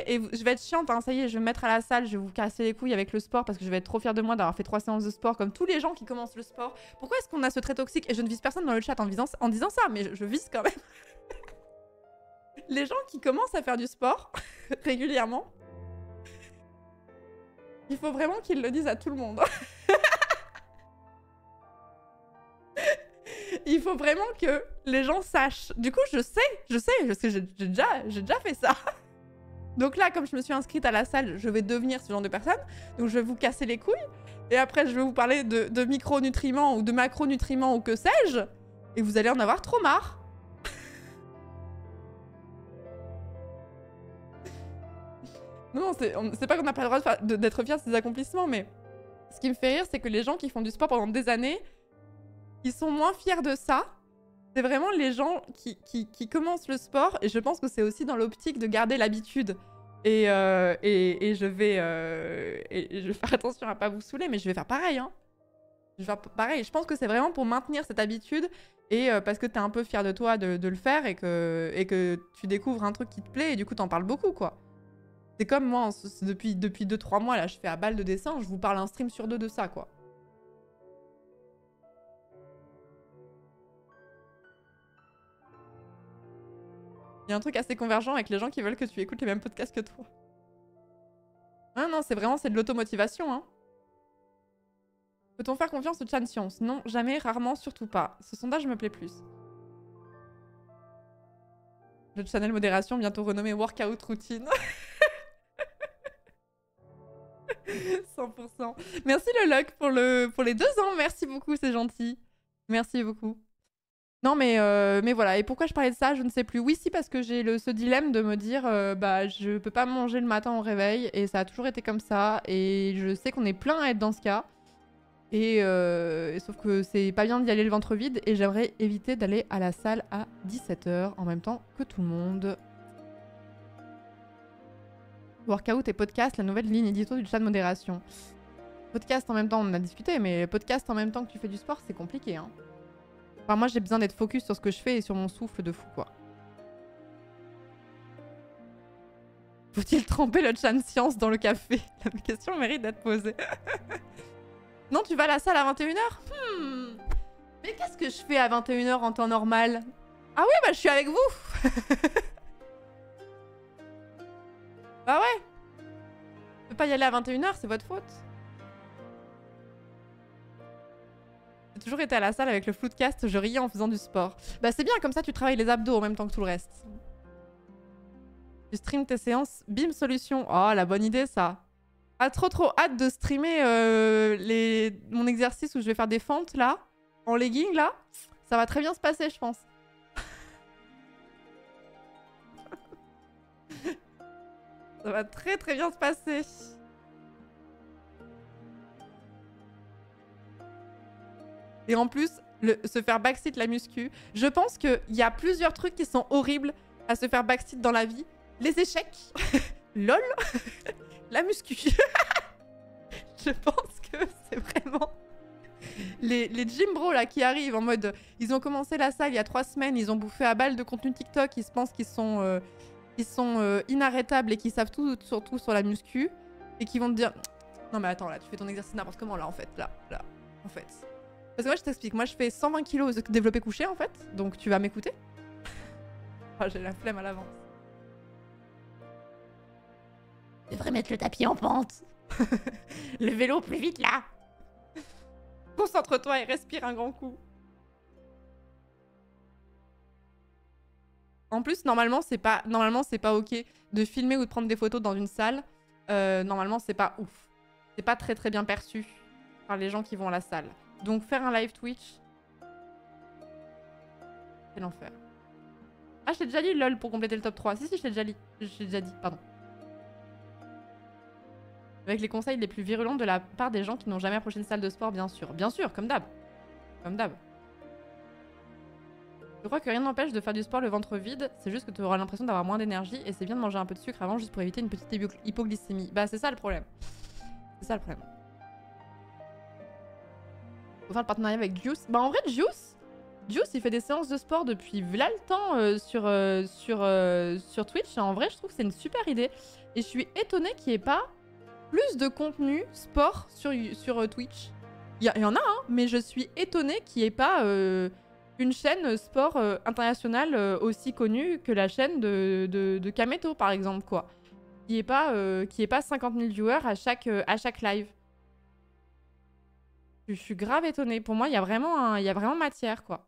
et je vais être chiante, hein, ça y est, je vais me mettre à la salle, je vais vous casser les couilles avec le sport parce que je vais être trop fière de moi d'avoir fait 3 séances de sport comme tous les gens qui commencent le sport. Pourquoi est-ce qu'on a ce trait toxique? Et je ne vise personne dans le chat en disant ça, mais je vise quand même. Les gens qui commencent à faire du sport régulièrement, il faut vraiment qu'ils le disent à tout le monde. Il faut vraiment que les gens sachent. Du coup, je sais, parce que j'ai déjà fait ça. Donc là, comme je me suis inscrite à la salle, je vais devenir ce genre de personne. Donc je vais vous casser les couilles. Et après, je vais vous parler de micronutriments ou de macronutriments ou que sais-je. Et vous allez en avoir trop marre. Non, c'est pas qu'on n'a pas le droit d'être fier de ses accomplissements, mais ce qui me fait rire, c'est que les gens qui font du sport pendant des années, ils sont moins fiers de ça. C'est vraiment les gens qui commencent le sport, et je pense que c'est aussi dans l'optique de garder l'habitude. Et je vais faire attention à pas vous saouler, mais je vais faire pareil. Hein. Je vais faire pareil. Je pense que c'est vraiment pour maintenir cette habitude, et parce que t'es un peu fier de toi de le faire, et que tu découvres un truc qui te plaît, et du coup t'en parles beaucoup, quoi. C'est comme moi, depuis 2-3 mois, là, je fais à balle de dessin, je vous parle un stream sur 2 de ça, quoi. Il y a un truc assez convergent avec les gens qui veulent que tu écoutes les mêmes podcasts que toi. Ah non, c'est de l'automotivation, hein. Peut-on faire confiance au Chan Science? Non, jamais, rarement, surtout pas. Ce sondage me plaît plus. Le channel modération, bientôt renommé Workout Routine. 100%. Merci le Luck pour les 2 ans. Merci beaucoup, c'est gentil. Merci beaucoup. Non, mais voilà. Et pourquoi je parlais de ça, je ne sais plus. Oui, si, parce que j'ai ce dilemme de me dire bah, je peux pas manger le matin au réveil. Et ça a toujours été comme ça. Et je sais qu'on est plein à être dans ce cas. Et sauf que c'est pas bien d'y aller le ventre vide. Et j'aimerais éviter d'aller à la salle à 17 h en même temps que tout le monde. Workout et podcast, la nouvelle ligne édito du chat de modération. Podcast en même temps, on en a discuté, mais podcast en même temps que tu fais du sport, c'est compliqué. Hein. Enfin, moi, j'ai besoin d'être focus sur ce que je fais et sur mon souffle de fou, quoi. Faut-il tremper le Chan Science dans le café? La question mérite d'être posée. Non, tu vas à la salle à 21 h? Mais qu'est-ce que je fais à 21 h en temps normal? Ah oui, bah je suis avec vous. Bah ouais. Je peux pas y aller à 21 h, c'est votre faute. J'ai toujours été à la salle avec le floodcast, je riais en faisant du sport. Bah c'est bien, comme ça tu travailles les abdos en même temps que tout le reste. Tu stream tes séances, bim solution. Oh la bonne idée ça. Ah trop hâte de streamer mon exercice où je vais faire des fentes là, en legging là. Ça va très bien se passer je pense. Ça va très bien se passer. Et en plus, se faire backseat la muscu, je pense qu'il y a plusieurs trucs qui sont horribles à se faire backseat dans la vie. Les échecs, lol, la muscu. Je pense que c'est vraiment... Les gym bros là qui arrivent en mode... Ils ont commencé la salle il y a 3 semaines, ils ont bouffé à balle de contenu TikTok, ils se pensent qu'ils sont... inarrêtables et qui savent tout sur la muscu et qui vont te dire non mais attends là tu fais ton exercice n'importe comment là en fait là en fait Parce que moi, je t'explique. Moi, je fais 120 kilos de développé couché, en fait. Donc, tu vas m'écouter. Oh, j'ai la flemme à l'avance. Je devrais mettre le tapis en pente. Le vélo plus vite, là. Concentre-toi et respire un grand coup. En plus, normalement, c'est pas ok de filmer ou de prendre des photos dans une salle. Normalement, c'est pas ouf. C'est pas très très bien perçu par les gens qui vont à la salle. Donc, faire un live Twitch, c'est l'enfer. Ah, je t'ai déjà dit lol pour compléter le top 3. Si, je t'ai déjà dit, pardon. Avec les conseils les plus virulents de la part des gens qui n'ont jamais approché une salle de sport, bien sûr. Bien sûr, comme d'hab. Comme d'hab. Je crois que rien n'empêche de faire du sport le ventre vide, c'est juste que tu auras l'impression d'avoir moins d'énergie et c'est bien de manger un peu de sucre avant juste pour éviter une petite hypoglycémie. Bah c'est ça le problème. C'est ça le problème. Faut faire le partenariat avec Juice. Bah en vrai Juice il fait des séances de sport depuis là le temps sur Twitch et en vrai je trouve que c'est une super idée. Et je suis étonnée qu'il n'y ait pas plus de contenu sport sur Twitch. Il y en a, hein, mais je suis étonnée qu'il n'y ait pas... une chaîne sport internationale aussi connue que la chaîne de Kameto, par exemple, quoi. Qui est pas 50 000 viewers à chaque live. Je suis grave étonnée. Pour moi, il y a vraiment matière, quoi.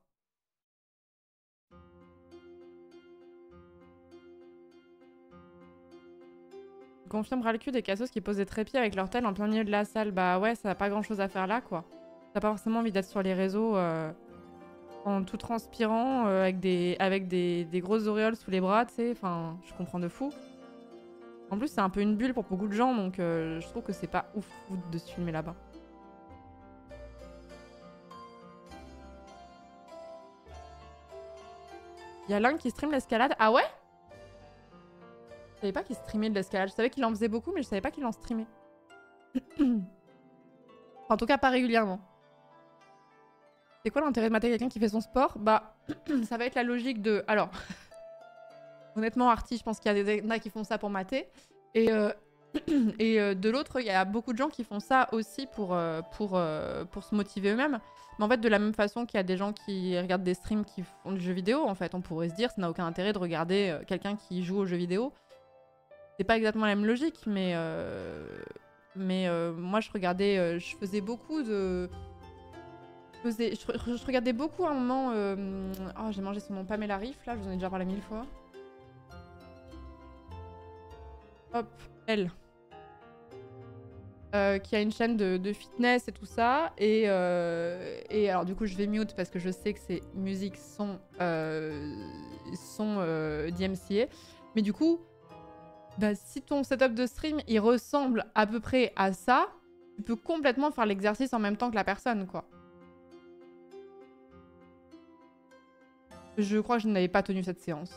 Confirme ras le cul des cassos qui posent des trépieds avec leur tel en plein milieu de la salle. Bah ouais, ça n'a pas grand-chose à faire là, quoi. T'as pas forcément envie d'être sur les réseaux... en tout transpirant, avec des grosses auréoles sous les bras, tu sais, enfin, je comprends de fou. En plus, c'est un peu une bulle pour beaucoup de gens, donc je trouve que c'est pas ouf de se filmer là-bas. Il y a l'un qui stream l'escalade. Ah ouais? Je savais pas qu'il streamait de l'escalade. Je savais qu'il en faisait beaucoup, mais je savais pas qu'il en streamait. En tout cas, pas régulièrement. C'est quoi l'intérêt de mater quelqu'un qui fait son sport? Bah, ça va être la logique de... Alors, honnêtement, Arty, je pense qu'il y a des nains qui font ça pour mater. Et de l'autre, il y a beaucoup de gens qui font ça aussi pour se motiver eux-mêmes. Mais en fait, de la même façon qu'il y a des gens qui regardent des streams qui font du jeu vidéo, en fait, on pourrait se dire, ça n'a aucun intérêt de regarder quelqu'un qui joue au jeu vidéo. C'est pas exactement la même logique, mais moi, je regardais... je faisais beaucoup de... Je regardais beaucoup à un moment... Oh, j'ai mangé son nom, Pamela Riff, là, je vous en ai déjà parlé 1000 fois. Hop, elle. Qui a une chaîne de fitness et tout ça. Et alors, du coup, je vais mute parce que je sais que c'est musique, son DMCA. Mais du coup, bah, si ton setup de stream, il ressemble à peu près à ça, tu peux complètement faire l'exercice en même temps que la personne, quoi. Je crois que je n'avais pas tenu cette séance.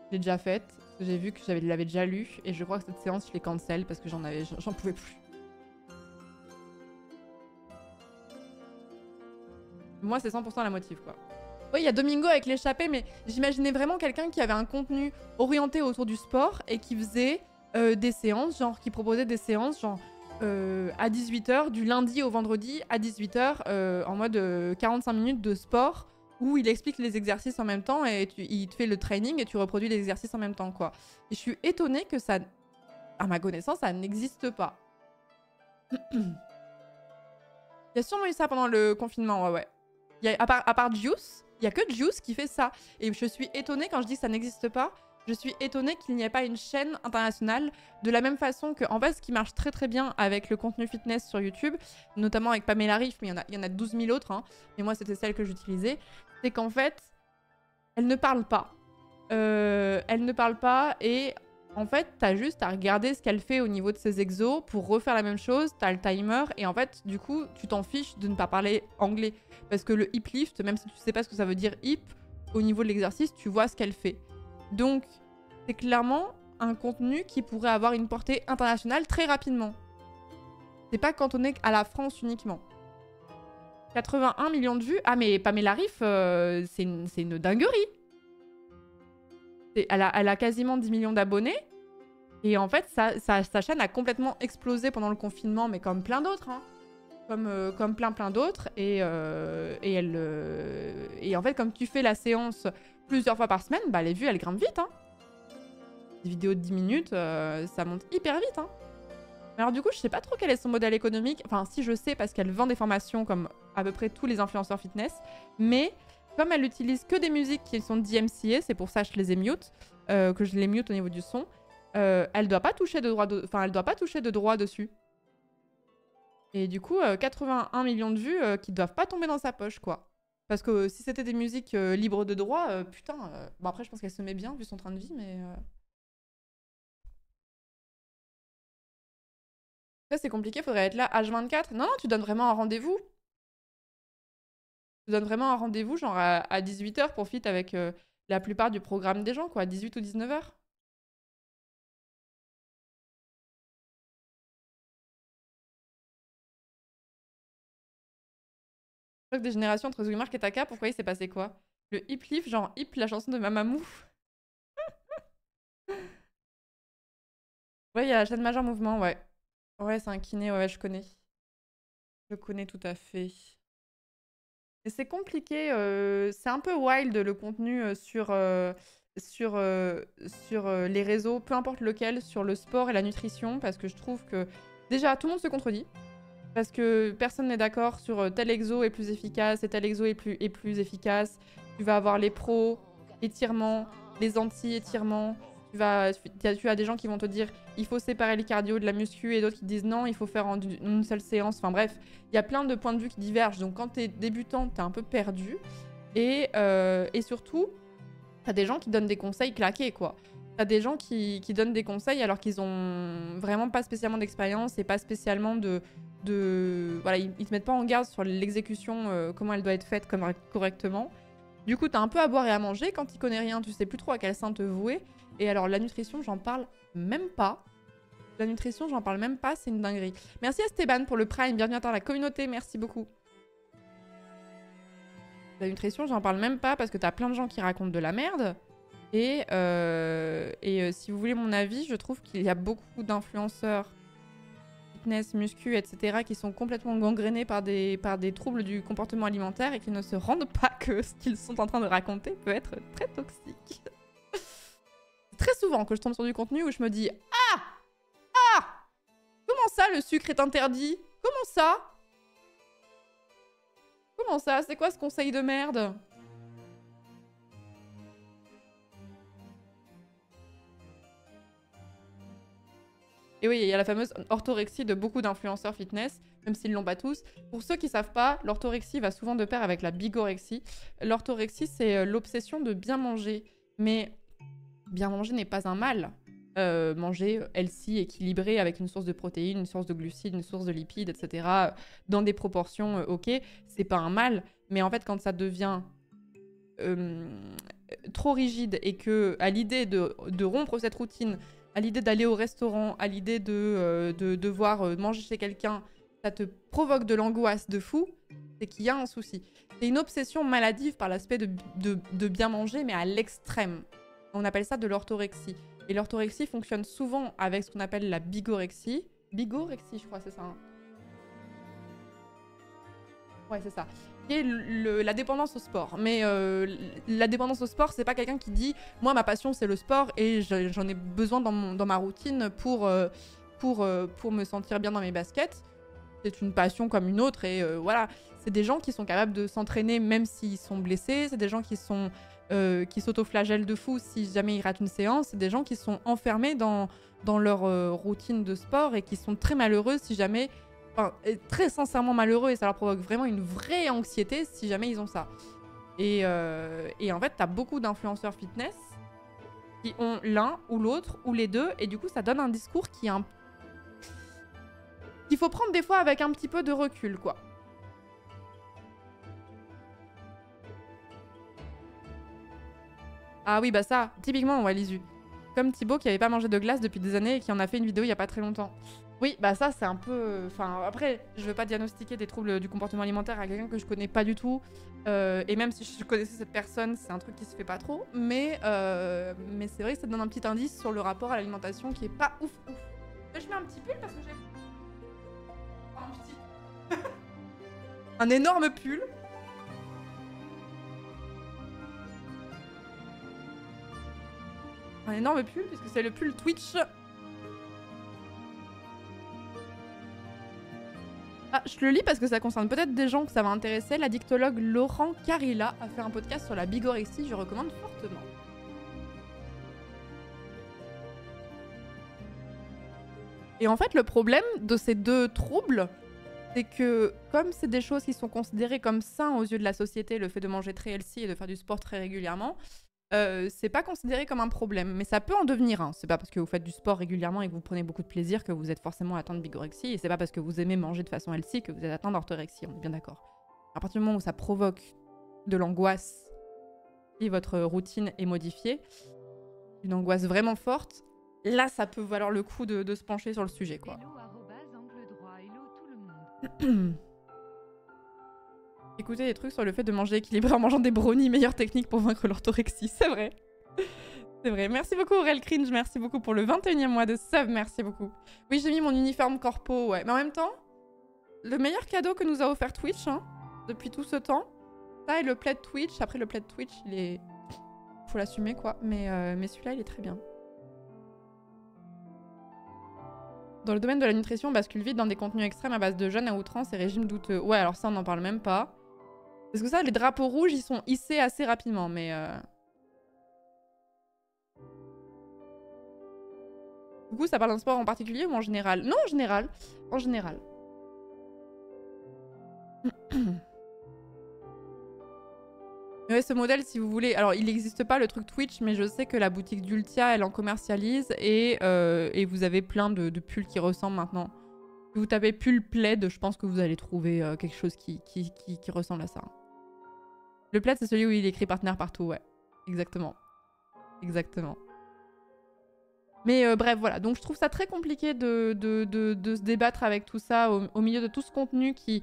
Je l'ai déjà faite. J'ai vu que je l'avais déjà lu. Et je crois que cette séance, je l'ai cancel parce que j'en pouvais plus. Moi, c'est 100% la motive, quoi. Oui, il y a Domingo avec l'échappée, mais j'imaginais vraiment quelqu'un qui avait un contenu orienté autour du sport et qui faisait des séances, genre qui proposait des séances, genre à 18h, du lundi au vendredi, à 18h, en mode 45 minutes de sport, où il explique les exercices en même temps et il te fait le training et tu reproduis les exercices en même temps, quoi. Et je suis étonnée que ça, à ma connaissance, ça n'existe pas. Il y a sûrement eu ça pendant le confinement, ouais. À part Juice, il n'y a que Juice qui fait ça. Et je suis étonnée quand je dis que ça n'existe pas. Je suis étonnée qu'il n'y ait pas une chaîne internationale de la même façon que, en fait, ce qui marche très très bien avec le contenu fitness sur YouTube, notamment avec Pamela Riff, mais il y en a 12 000 autres, hein, mais moi c'était celle que j'utilisais, c'est qu'en fait, elle ne parle pas. Elle ne parle pas et en fait, t'as juste à regarder ce qu'elle fait au niveau de ses exos pour refaire la même chose, t'as le timer et en fait, du coup, tu t'en fiches de ne pas parler anglais. Parce que le hip lift, même si tu sais pas ce que ça veut dire hip, au niveau de l'exercice, tu vois ce qu'elle fait. Donc, c'est clairement un contenu qui pourrait avoir une portée internationale très rapidement. C'est pas cantonné à la France uniquement. 81 millions de vues. Ah, mais Pamela Riff, c'est une dinguerie. Elle a quasiment 10 millions d'abonnés. Et en fait, sa chaîne a complètement explosé pendant le confinement, mais comme plein d'autres. Hein. comme plein d'autres. Et en fait, comme tu fais la séance plusieurs fois par semaine, bah, les vues, elles grimpent vite. Hein. Des vidéos de 10 minutes, ça monte hyper vite. Hein. Alors du coup, je sais pas trop quel est son modèle économique. Enfin, si je sais, parce qu'elle vend des formations comme à peu près tous les influenceurs fitness. Mais comme elle utilise que des musiques qui sont DMCA, c'est pour ça que je les ai mute, que je les mute au niveau du son, elle doit pas toucher de droit, elle doit pas toucher de droit dessus. Et du coup, 81 millions de vues qui doivent pas tomber dans sa poche, quoi. Parce que si c'était des musiques libres de droit, putain... Bon, après, je pense qu'elle se met bien, vu son train de vie, mais... Ça, c'est compliqué, faudrait être là H24. Non, non, tu donnes vraiment un rendez-vous. Tu donnes vraiment un rendez-vous, genre à 18h, pour fit avec la plupart du programme des gens, quoi, à 18 ou 19h. Choc des générations entre Zouimark et Taka, pourquoi il s'est passé quoi? Le hip lift, genre hip, la chanson de Mamamou. Ouais, il y a la chaîne Major Mouvement, ouais. Ouais, c'est un kiné, ouais, je connais. Je connais tout à fait. Et c'est compliqué, c'est un peu wild le contenu sur les réseaux, peu importe lequel, sur le sport et la nutrition, parce que je trouve que déjà tout le monde se contredit, parce que personne n'est d'accord sur tel exo est plus efficace et tel exo est plus efficace. Tu vas avoir les pros étirements, les anti-étirements. Tu as des gens qui vont te dire il faut séparer les cardio de la muscu et d'autres qui disent non, il faut faire en une seule séance. Enfin bref, il y a plein de points de vue qui divergent. Donc quand t'es débutant, t'es un peu perdu. Et surtout, t'as des gens qui donnent des conseils claqués, quoi. T'as des gens qui donnent des conseils alors qu'ils ont vraiment pas spécialement d'expérience et pas spécialement voilà, ils te mettent pas en garde sur l'exécution, comment elle doit être faite correctement. Du coup, t'as un peu à boire et à manger. Quand tu connais rien, tu sais plus trop à quel sein te vouer. Et alors, la nutrition, j'en parle même pas. La nutrition, j'en parle même pas, c'est une dinguerie. Merci à Esteban pour le Prime, bienvenue à la communauté, merci beaucoup. La nutrition, j'en parle même pas parce que t'as plein de gens qui racontent de la merde. Et si vous voulez mon avis, je trouve qu'il y a beaucoup d'influenceurs fitness, muscu, etc. qui sont complètement gangrénés par des troubles du comportement alimentaire et qui ne se rendent pas que ce qu'ils sont en train de raconter peut être très toxique. Très souvent que je tombe sur du contenu où je me dis « Ah ! Ah ! Comment ça, le sucre est interdit? Comment ça? Comment ça? C'est quoi ce conseil de merde ?» Et oui, il y a la fameuse orthorexie de beaucoup d'influenceurs fitness, même s'ils ne l'ont pas tous. Pour ceux qui ne savent pas, l'orthorexie va souvent de pair avec la bigorexie. L'orthorexie, c'est l'obsession de bien manger. Mais bien manger n'est pas un mal. Manger healthy, équilibré, avec une source de protéines, une source de glucides, une source de lipides, etc., dans des proportions ok, c'est pas un mal. Mais en fait, quand ça devient trop rigide et que à l'idée de rompre cette routine, à l'idée d'aller au restaurant, à l'idée de devoir manger chez quelqu'un, ça te provoque de l'angoisse de fou, c'est qu'il y a un souci. C'est une obsession maladive par l'aspect de bien manger, mais à l'extrême. On appelle ça de l'orthorexie. Et l'orthorexie fonctionne souvent avec ce qu'on appelle la bigorexie. Bigorexie, je crois, c'est ça. Hein. Ouais, c'est ça. Qui est la dépendance au sport. Mais la dépendance au sport, c'est pas quelqu'un qui dit « Moi, ma passion, c'est le sport et j'en ai besoin dans ma routine pour me sentir bien dans mes baskets. » C'est une passion comme une autre et voilà. C'est des gens qui sont capables de s'entraîner même s'ils sont blessés. C'est des gens qui s'autoflagellent de fou si jamais ils ratent une séance. C'est des gens qui sont enfermés dans leur routine de sport et qui sont très malheureux si jamais... Enfin, très sincèrement malheureux et ça leur provoque vraiment une vraie anxiété si jamais ils ont ça. Et en fait, t'as beaucoup d'influenceurs fitness qui ont l'un ou l'autre ou les deux et du coup, ça donne un discours qui est qu'il faut prendre des fois avec un petit peu de recul, quoi. Ah oui, bah ça, typiquement, ouais, Lisu. Comme Thibaut qui avait pas mangé de glace depuis des années et qui en a fait une vidéo il y a pas très longtemps. Oui, bah ça, c'est un peu... Enfin, après, je veux pas diagnostiquer des troubles du comportement alimentaire à quelqu'un que je connais pas du tout. Et même si je connaissais cette personne, c'est un truc qui se fait pas trop. Mais c'est vrai que ça donne un petit indice sur le rapport à l'alimentation qui est pas ouf. Je mets un petit pull parce que j'ai... Un petit... Un énorme pull. Un énorme pull, puisque c'est le pull Twitch. Ah, je le lis parce que ça concerne peut-être des gens que ça va intéresser. L'addictologue Laurent Carilla a fait un podcast sur la bigorexie, je recommande fortement. Et en fait, le problème de ces deux troubles, c'est que comme c'est des choses qui sont considérées comme sains aux yeux de la société, le fait de manger très healthy et de faire du sport très régulièrement, c'est pas considéré comme un problème, mais ça peut en devenir un. C'est pas parce que vous faites du sport régulièrement et que vous prenez beaucoup de plaisir que vous êtes forcément atteint de bigorexie, et c'est pas parce que vous aimez manger de façon healthy que vous êtes atteint d'orthorexie, on est bien d'accord. À partir du moment où ça provoque de l'angoisse et votre routine est modifiée, une angoisse vraiment forte, là ça peut valoir le coup de se pencher sur le sujet, quoi. Écoutez des trucs sur le fait de manger équilibré en mangeant des brownies, meilleure technique pour vaincre l'orthorexie, c'est vrai. C'est vrai. Merci beaucoup Aurel Cringe, merci beaucoup pour le 21e mois de sub, merci beaucoup. Oui, j'ai mis mon uniforme corpo, ouais. Mais en même temps, le meilleur cadeau que nous a offert Twitch, hein, depuis tout ce temps, ça et le plaid Twitch. Après, le plaid Twitch, il est... faut l'assumer, quoi. Mais celui-là, il est très bien. Dans le domaine de la nutrition, on bascule vite dans des contenus extrêmes à base de jeûne à outrance et régimes douteux. Ouais, alors ça, on n'en parle même pas. Parce que ça, les drapeaux rouges, ils sont hissés assez rapidement, mais... Du coup, ça parle d'un sport en particulier ou en général? Non, en général. En général. Ouais, ce modèle, si vous voulez... Alors, il n'existe pas, le truc Twitch, mais je sais que la boutique d'Ultia, elle en commercialise et vous avez plein de pulls qui ressemblent maintenant. Si vous tapez pull plaid, je pense que vous allez trouver quelque chose qui ressemble à ça. Le plaid, c'est celui où il est écrit partenaire partout, ouais. Exactement. Exactement. Mais bref, voilà. Donc, je trouve ça très compliqué de se débattre avec tout ça au milieu de tout ce contenu qui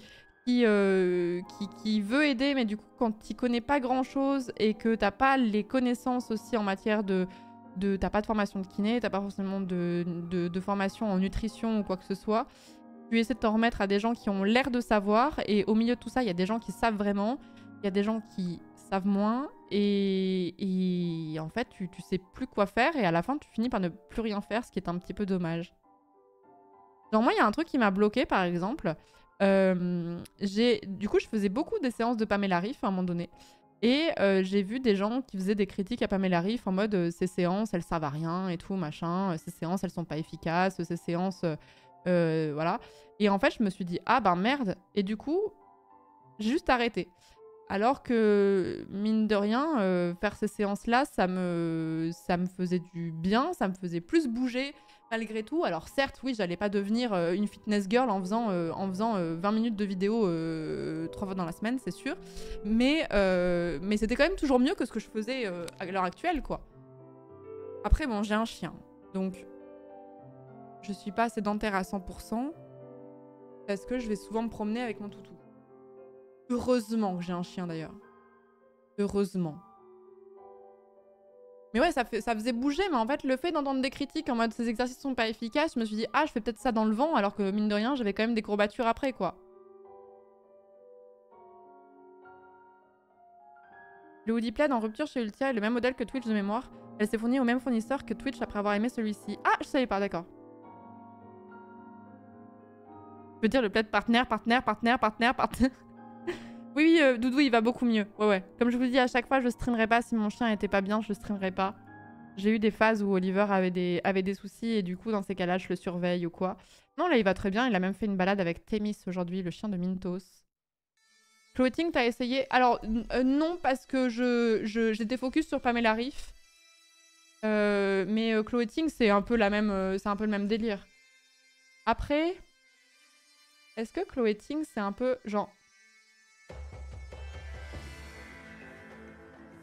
veut aider, mais du coup, quand tu connais pas grand-chose et que t'as pas les connaissances aussi en matière t'as pas de formation de kiné, t'as pas forcément de formation en nutrition ou quoi que ce soit, tu essaies de t'en remettre à des gens qui ont l'air de savoir, et au milieu de tout ça, il y a des gens qui savent vraiment, il y a des gens qui savent moins, et en fait, tu sais plus quoi faire, et à la fin, tu finis par ne plus rien faire, ce qui est un petit peu dommage. Genre, moi, il y a un truc qui m'a bloqué, par exemple. Du coup, je faisais beaucoup des séances de Pamela Reif à un moment donné. Et j'ai vu des gens qui faisaient des critiques à Pamela Reif en mode ces séances, elles servent à rien et tout, machin. Ces séances, elles sont pas efficaces. Ces séances, voilà. Et en fait, je me suis dit, ah ben merde. Et du coup, j'ai juste arrêté. Alors que, mine de rien, faire ces séances-là, ça me faisait du bien, ça me faisait plus bouger malgré tout. Alors certes, oui, j'allais pas devenir une fitness girl en faisant 20 minutes de vidéo 3 fois dans la semaine, c'est sûr. Mais c'était quand même toujours mieux que ce que je faisais à l'heure actuelle, quoi. Après, bon, j'ai un chien. Donc, je suis pas sédentaire à 100% parce que je vais souvent me promener avec mon toutou. Heureusement que j'ai un chien, d'ailleurs. Heureusement. Mais ouais, ça faisait bouger, mais en fait, le fait d'entendre des critiques en mode ces exercices sont pas efficaces, je me suis dit, ah, je fais peut-être ça dans le vent, alors que mine de rien, j'avais quand même des courbatures après, quoi. Le hoodie plaid en rupture chez Ultia est le même modèle que Twitch de mémoire. Elle s'est fournie au même fournisseur que Twitch après avoir aimé celui-ci. Ah, je savais pas, d'accord. Je veux dire le plaid partenaire. Oui, Doudou, il va beaucoup mieux. Ouais. Comme je vous dis, à chaque fois, je streamerai pas. Si mon chien était pas bien, je le streamerai pas. J'ai eu des phases où Oliver avait des soucis et du coup, dans ces cas-là, je le surveille ou quoi. Non, là, il va très bien. Il a même fait une balade avec Thémis aujourd'hui, le chien de Mintos. Clothing, t'as essayé? Alors, non, parce que j'étais focus sur Pamela Reif. Mais Clothing, c'est un peu le même délire. Après, est-ce que Clothing, c'est un peu genre...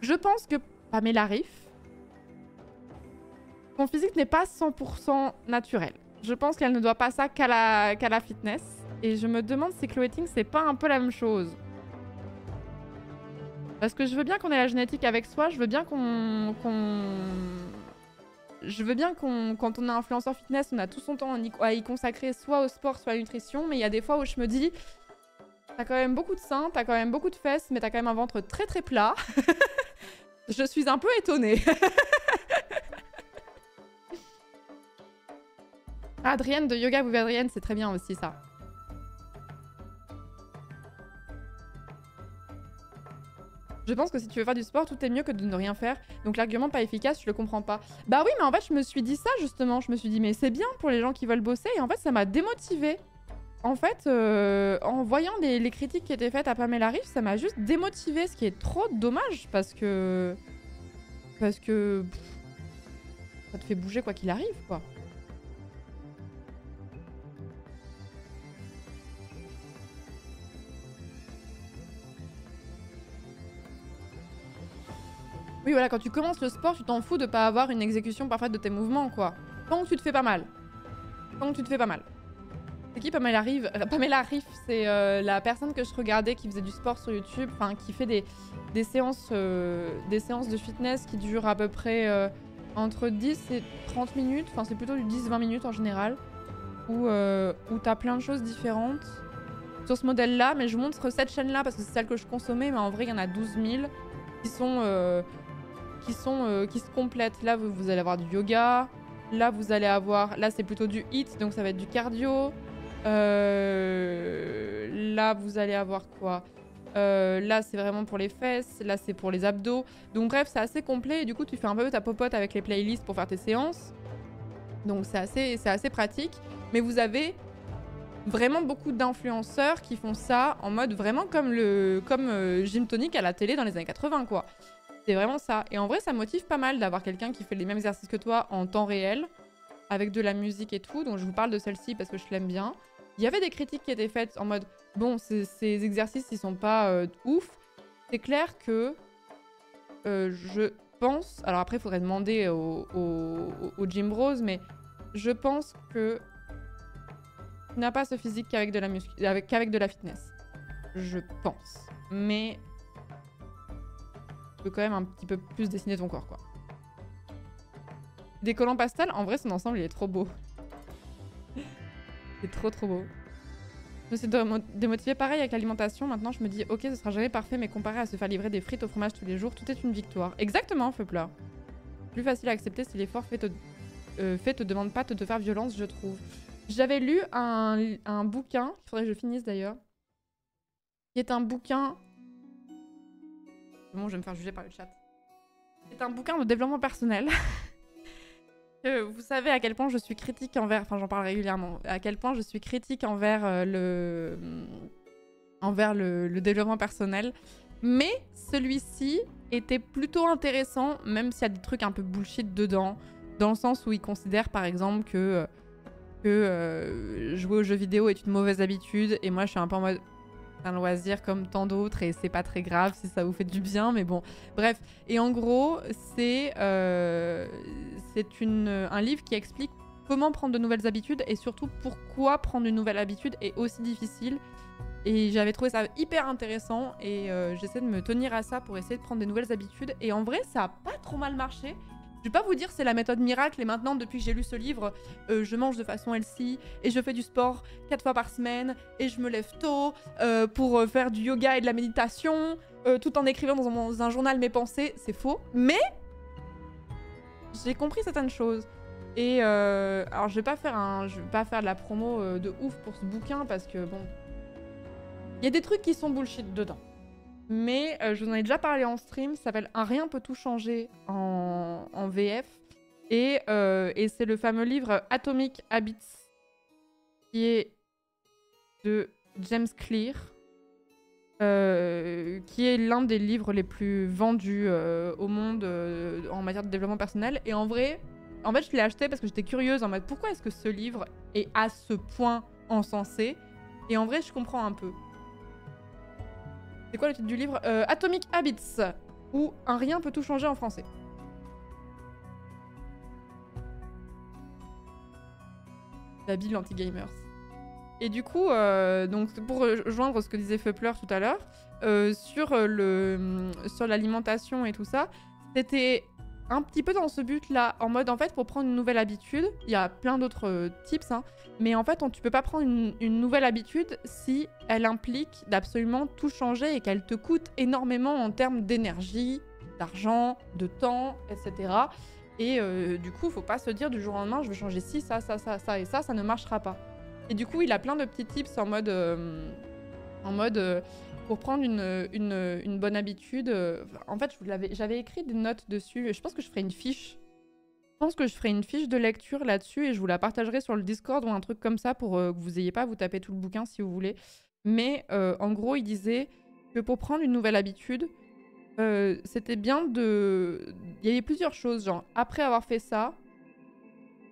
Je pense que Pamela Reif, son physique n'est pas 100% naturel. Je pense qu'elle ne doit pas ça qu'à la fitness. Et je me demande si Clothing, c'est pas un peu la même chose. Parce que je veux bien qu'on ait la génétique avec soi, je veux bien quand on est influenceur fitness, on a tout son temps à y consacrer soit au sport, soit à la nutrition. Mais il y a des fois où je me dis, T'as quand même beaucoup de seins, t'as quand même beaucoup de fesses, mais t'as quand même un ventre très très plat. Je suis un peu étonnée. Adrienne de Yoga with Adrienne, c'est très bien aussi ça. Je pense que si tu veux faire du sport, tout est mieux que de ne rien faire. Donc l'argument pas efficace, je le comprends pas. Bah oui, mais en fait, je me suis dit ça justement. Je me suis dit, mais c'est bien pour les gens qui veulent bosser. Et en fait, ça m'a démotivée. En fait, en voyant les critiques qui étaient faites à Pamela Reif, ça m'a juste démotivée, ce qui est trop dommage parce que pff, ça te fait bouger quoi qu'il arrive, quoi. Oui, voilà, quand tu commences le sport, tu t'en fous de pas avoir une exécution parfaite de tes mouvements, quoi. Tant que tu te fais pas mal. Tant que tu te fais pas mal. C'est qui Pamela Reif? Pamela Reif, c'est la personne que je regardais qui faisait du sport sur YouTube, enfin qui fait des séances de fitness qui durent à peu près entre 10 et 30 minutes, enfin c'est plutôt du 10-20 minutes en général, où t'as plein de choses différentes sur ce modèle-là, mais je vous montre cette chaîne-là parce que c'est celle que je consommais, mais en vrai il y en a 12 000 qui se complètent. Là vous allez avoir du yoga, là vous allez avoir, là c'est plutôt du HIIT, donc ça va être du cardio. Là vous allez avoir quoi, là c'est vraiment pour les fesses, là c'est pour les abdos, donc bref c'est assez complet et du coup tu fais un peu ta popote avec les playlists pour faire tes séances, donc c'est assez pratique. Mais vous avez vraiment beaucoup d'influenceurs qui font ça en mode vraiment comme Gym Tonic à la télé dans les années 80 quoi. C'est vraiment ça, et en vrai ça motive pas mal d'avoir quelqu'un qui fait les mêmes exercices que toi en temps réel avec de la musique et tout, donc je vous parle de celle-ci parce que je l'aime bien. Il y avait des critiques qui étaient faites en mode bon, ces exercices ils sont pas ouf. C'est clair que je pense, alors après il faudrait demander au Gym Bros, mais je pense que tu n'as pas ce physique qu'avec de la fitness. Je pense, mais tu peux quand même un petit peu plus dessiner ton corps quoi. Des collants pastel, en vrai son ensemble il est trop beau. C'est trop beau. Je me suis démotivée pareil avec l'alimentation. Maintenant je me dis ok ce sera jamais parfait, mais comparé à se faire livrer des frites au fromage tous les jours, tout est une victoire. Exactement Feupler. Plus facile à accepter si l'effort fait te demande pas de te faire violence, je trouve. J'avais lu un bouquin, il faudrait que je finisse d'ailleurs, qui est un bouquin... Bon je vais me faire juger par le chat. C'est un bouquin de développement personnel. Vous savez à quel point je suis critique envers, enfin j'en parle régulièrement, à quel point je suis critique envers le développement personnel. Mais celui-ci était plutôt intéressant, même s'il y a des trucs un peu bullshit dedans, dans le sens où il considère par exemple que jouer aux jeux vidéo est une mauvaise habitude, et moi je suis un peu en mode... un loisir comme tant d'autres et c'est pas très grave si ça vous fait du bien, mais bon bref. Et en gros c'est un livre qui explique comment prendre de nouvelles habitudes et surtout pourquoi prendre une nouvelle habitude est aussi difficile, et j'avais trouvé ça hyper intéressant et j'essaie de me tenir à ça pour essayer de prendre des nouvelles habitudes, et en vrai ça a pas trop mal marché. Je vais pas vous dire c'est la méthode miracle, et maintenant depuis que j'ai lu ce livre, je mange de façon healthy et je fais du sport 4 fois par semaine et je me lève tôt pour faire du yoga et de la méditation tout en écrivant dans un journal mes pensées. C'est faux, mais j'ai compris certaines choses. Et alors je vais pas faire de la promo de ouf pour ce bouquin parce que bon, il y a des trucs qui sont bullshit dedans. Mais je vous en ai déjà parlé en stream, ça s'appelle Un rien peut tout changer en VF. Et c'est le fameux livre Atomic Habits qui est de James Clear, qui est l'un des livres les plus vendus au monde en matière de développement personnel. Et en vrai, je l'ai acheté parce que j'étais curieuse en mode pourquoi est-ce que ce livre est à ce point encensé. Et en vrai, je comprends un peu. C'est quoi le titre du livre? Atomic Habits, ou Un rien peut tout changer en français. La Bible anti-gamers. Et du coup, donc pour rejoindre ce que disait Feupler tout à l'heure, sur l'alimentation et tout ça, c'était un petit peu dans ce but-là, en mode en fait pour prendre une nouvelle habitude, il y a plein d'autres tips, hein, mais en fait tu peux pas prendre une nouvelle habitude si elle implique d'absolument tout changer et qu'elle te coûte énormément en termes d'énergie, d'argent, de temps, etc. Et du coup, faut pas se dire du jour au lendemain, je vais changer ci, ça et ça ne marchera pas. Et du coup, il a plein de petits tips en mode pour prendre une bonne habitude. En fait, j'avais écrit des notes dessus et je pense que je ferai une fiche. Je pense que je ferai une fiche de lecture là-dessus et je vous la partagerai sur le Discord ou un truc comme ça pour que vous ayez pas à vous taper tout le bouquin si vous voulez. Mais en gros, il disait que pour prendre une nouvelle habitude, c'était bien de... Il y avait plusieurs choses, genre après avoir fait ça,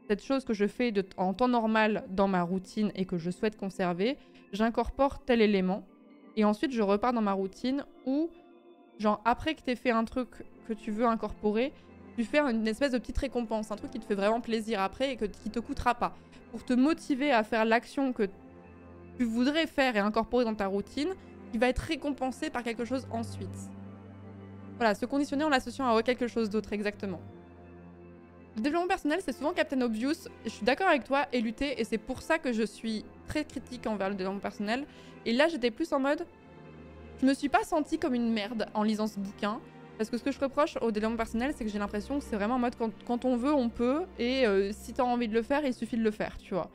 cette chose que je fais en temps normal dans ma routine et que je souhaite conserver, j'incorpore tel élément et ensuite je repars dans ma routine où, genre après que t'aies fait un truc que tu veux incorporer, tu fais une espèce de petite récompense, un truc qui te fait vraiment plaisir après et qui te coûtera pas, pour te motiver à faire l'action que tu voudrais faire et incorporer dans ta routine, qui va être récompensé par quelque chose ensuite. Voilà, se conditionner en l'associant à quelque chose d'autre, exactement. Le développement personnel, c'est souvent Captain Obvious. Je suis d'accord avec toi, et lutter, et c'est pour ça que je suis très critique envers le développement personnel. Et là, j'étais plus en mode... Je me suis pas sentie comme une merde en lisant ce bouquin, parce que ce que je reproche au développement personnel, c'est que j'ai l'impression que c'est vraiment en mode quand on veut, on peut, et si t'as envie de le faire, il suffit de le faire, tu vois.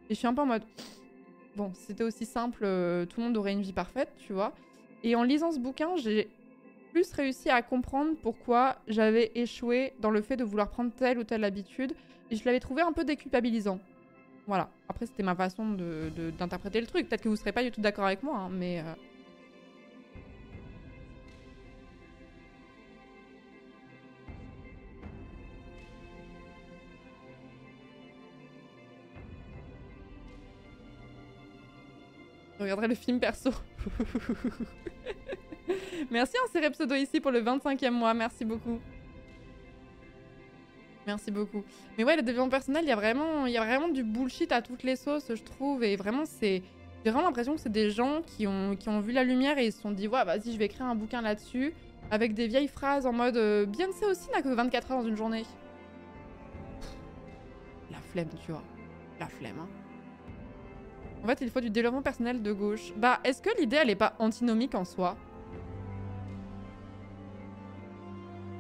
Et je suis un peu en mode... Bon, si c'était aussi simple, tout le monde aurait une vie parfaite, tu vois. Et en lisant ce bouquin, j'ai plus réussi à comprendre pourquoi j'avais échoué dans le fait de vouloir prendre telle ou telle habitude. Et je l'avais trouvé un peu déculpabilisant. Voilà. Après, c'était ma façon d'interpréter le truc. Peut-être que vous serez pas du tout d'accord avec moi, hein, mais... Je regarderai le film perso. Merci Inséré Pseudo ici pour le 25e mois, merci beaucoup. Merci beaucoup. Mais ouais, le développement personnel, il y a vraiment du bullshit à toutes les sauces, je trouve. Et vraiment, j'ai vraiment l'impression que c'est des gens qui ont vu la lumière et ils se sont dit, ouais, vas-y, je vais écrire un bouquin là-dessus, avec des vieilles phrases en mode Beyoncé aussi n'a que 24 heures dans une journée. La flemme, tu vois. La flemme, hein. En fait, il faut du développement personnel de gauche. Bah, est-ce que l'idée, elle est pas antinomique en soi?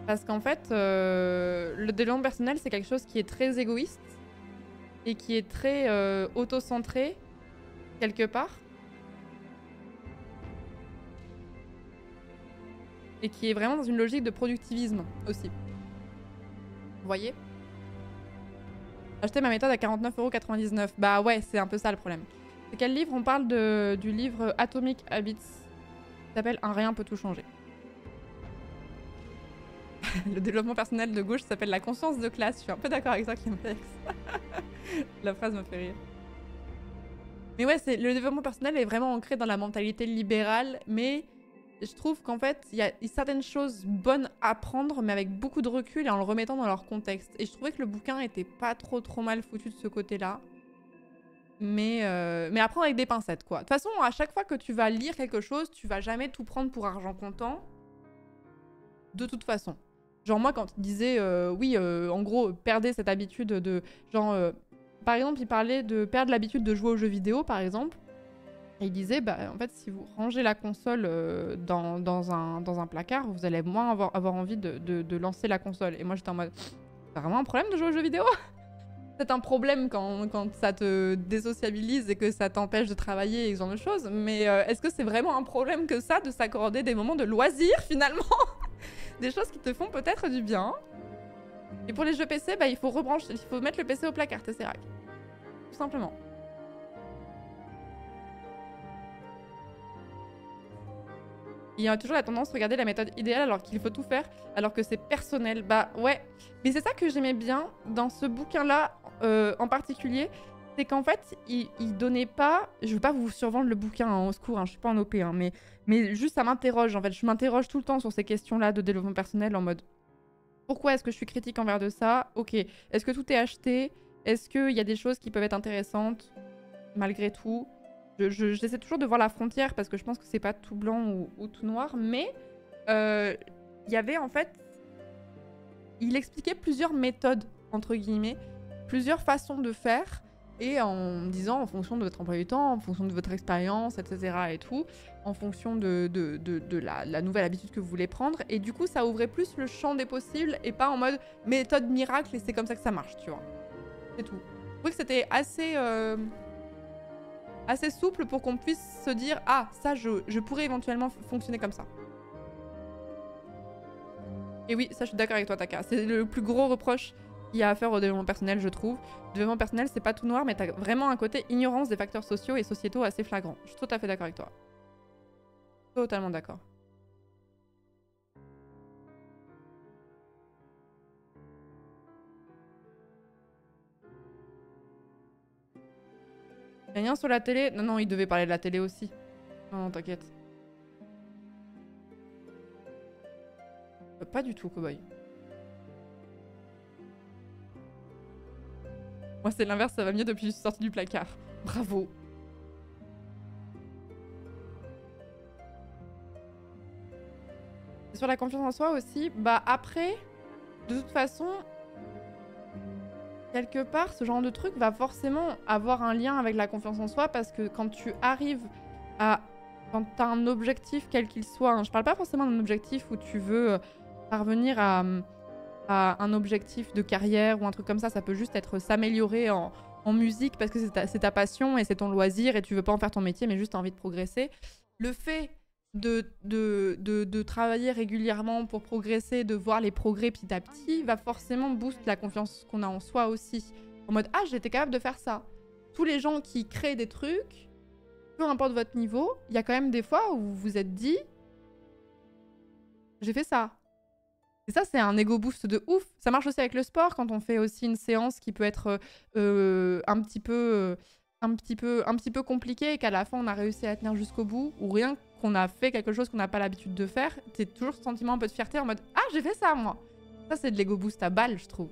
Parce qu'en fait, le développement personnel, c'est quelque chose qui est très égoïste et qui est très auto-centré, quelque part. Et qui est vraiment dans une logique de productivisme aussi. Vous voyez? Acheter ma méthode à 49,99 €. Bah ouais, c'est un peu ça le problème. C'est quel livre? On parle du livre Atomic Habits. Qui s'appelle Un rien peut tout changer. Le développement personnel de gauche s'appelle la conscience de classe. Je suis un peu d'accord avec ça, Climax. La phrase me fait rire. Mais ouais, le développement personnel est vraiment ancré dans la mentalité libérale, mais je trouve qu'en fait, il y a certaines choses bonnes à prendre, mais avec beaucoup de recul et en le remettant dans leur contexte. Et je trouvais que le bouquin était pas trop mal foutu de ce côté-là. Mais à prendre avec des pincettes, quoi. De toute façon, à chaque fois que tu vas lire quelque chose, tu vas jamais tout prendre pour argent comptant. De toute façon. Genre moi, quand il disait, oui, en gros, perdez cette habitude de... Genre, par exemple, il parlait de perdre l'habitude de jouer aux jeux vidéo, par exemple. Et il disait, bah, en fait, si vous rangez la console dans un placard, vous allez moins avoir envie de lancer la console. Et moi, j'étais en mode, c'est vraiment un problème de jouer aux jeux vidéo? C'est un problème quand ça te désociabilise et que ça t'empêche de travailler et ce genre de choses. Mais est-ce que c'est vraiment un problème que ça, de s'accorder des moments de loisir, finalement? Des choses qui te font peut-être du bien. Et pour les jeux PC, bah, il faut mettre le PC au placard, Tesseract. Tout simplement. Il y a toujours la tendance de regarder la méthode idéale alors qu'il faut tout faire, alors que c'est personnel. Bah ouais, mais c'est ça que j'aimais bien dans ce bouquin-là en particulier, c'est qu'en fait, il donnait pas... Je veux pas vous survendre le bouquin, hein, au secours, hein, je suis pas en OP, hein, mais juste ça m'interroge, en fait. Je m'interroge tout le temps sur ces questions-là de développement personnel en mode... Pourquoi est-ce que je suis critique envers de ça? Ok. Est-ce que tout est acheté? Est-ce qu'il y a des choses qui peuvent être intéressantes malgré tout? J'essaie toujours de voir la frontière parce que je pense que c'est pas tout blanc ou tout noir, mais il y avait en fait il expliquait plusieurs méthodes, entre guillemets, plusieurs façons de faire, et en disant en fonction de votre emploi du temps, en fonction de votre expérience, etc. et tout, en fonction de la nouvelle habitude que vous voulez prendre. Et du coup, ça ouvrait plus le champ des possibles et pas en mode méthode miracle et c'est comme ça que ça marche, tu vois. C'est tout. Je trouvais que c'était assez souple pour qu'on puisse se dire « Ah, ça, je pourrais éventuellement fonctionner comme ça. » Et oui, ça, je suis d'accord avec toi, Taka. C'est le plus gros reproche qu'il y a à faire au développement personnel, je trouve. Le développement personnel, c'est pas tout noir, mais t'as vraiment un côté ignorance des facteurs sociaux et sociétaux assez flagrant. Je suis tout à fait d'accord avec toi. Totalement d'accord. Y'a rien sur la télé? Non, non, il devait parler de la télé aussi. Non, non, t'inquiète. Pas du tout, Cowboy. Moi, c'est l'inverse, ça va mieux depuis que je suis sortie du placard. Bravo. Et sur la confiance en soi aussi, bah après, de toute façon, quelque part, ce genre de truc va forcément avoir un lien avec la confiance en soi parce que quand tu arrives à... Quand t'as un objectif, quel qu'il soit, hein, je parle pas forcément d'un objectif où tu veux parvenir à un objectif de carrière ou un truc comme ça peut juste être s'améliorer en musique parce que c'est ta passion et c'est ton loisir et tu veux pas en faire ton métier mais juste t'as envie de progresser. Le fait de travailler régulièrement pour progresser, de voir les progrès petit à petit, va forcément booster la confiance qu'on a en soi aussi. En mode « Ah, j'étais capable de faire ça ». Tous les gens qui créent des trucs, peu importe votre niveau, il y a quand même des fois où vous vous êtes dit « J'ai fait ça ». Et ça, c'est un ego boost de ouf. Ça marche aussi avec le sport, quand on fait aussi une séance qui peut être un petit peu compliquée et qu'à la fin, on a réussi à tenir jusqu'au bout, ou rien qu'on a fait quelque chose qu'on n'a pas l'habitude de faire, c'est toujours ce sentiment un peu de fierté en mode « Ah, j'ai fait ça, moi !» Ça, c'est de l'ego boost à balle, je trouve.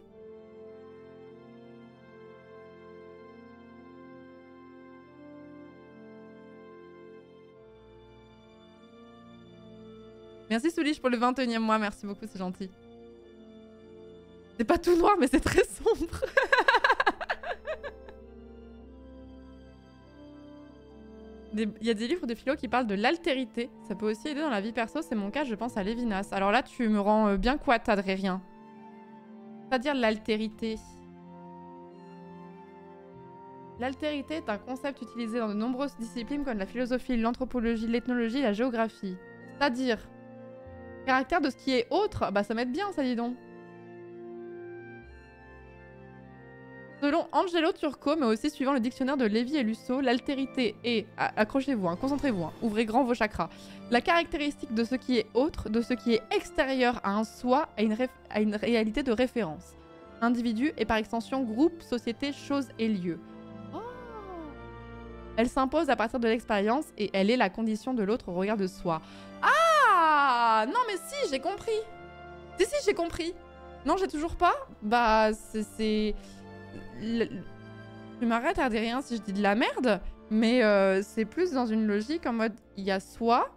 Merci Souliche pour le 21e mois, merci beaucoup, c'est gentil. C'est pas tout noir, mais c'est très sombre. Il y a des livres de philo qui parlent de l'altérité. Ça peut aussi aider dans la vie perso, c'est mon cas, je pense à Lévinas. Alors là, tu me rends bien quoi, Adrien? C'est-à-dire l'altérité. L'altérité est un concept utilisé dans de nombreuses disciplines comme la philosophie, l'anthropologie, l'ethnologie et la géographie. C'est-à-dire, caractère de ce qui est autre, bah ça m'aide bien, ça dis donc. Selon Angelo Turco, mais aussi suivant le dictionnaire de Lévi et Lusso, l'altérité est, accrochez-vous, hein, concentrez-vous, hein, ouvrez grand vos chakras, la caractéristique de ce qui est autre, de ce qui est extérieur à un soi, à une réalité de référence. Individu et par extension groupe, société, chose et lieu. Oh. Elle s'impose à partir de l'expérience et elle est la condition de l'autre au regard de soi. Ah non mais si, j'ai compris. Si, j'ai compris. Non, j'ai toujours pas. Bah, c'est... Tu m'arrêtes à dire rien si je dis de la merde, mais c'est plus dans une logique en mode il y a soi,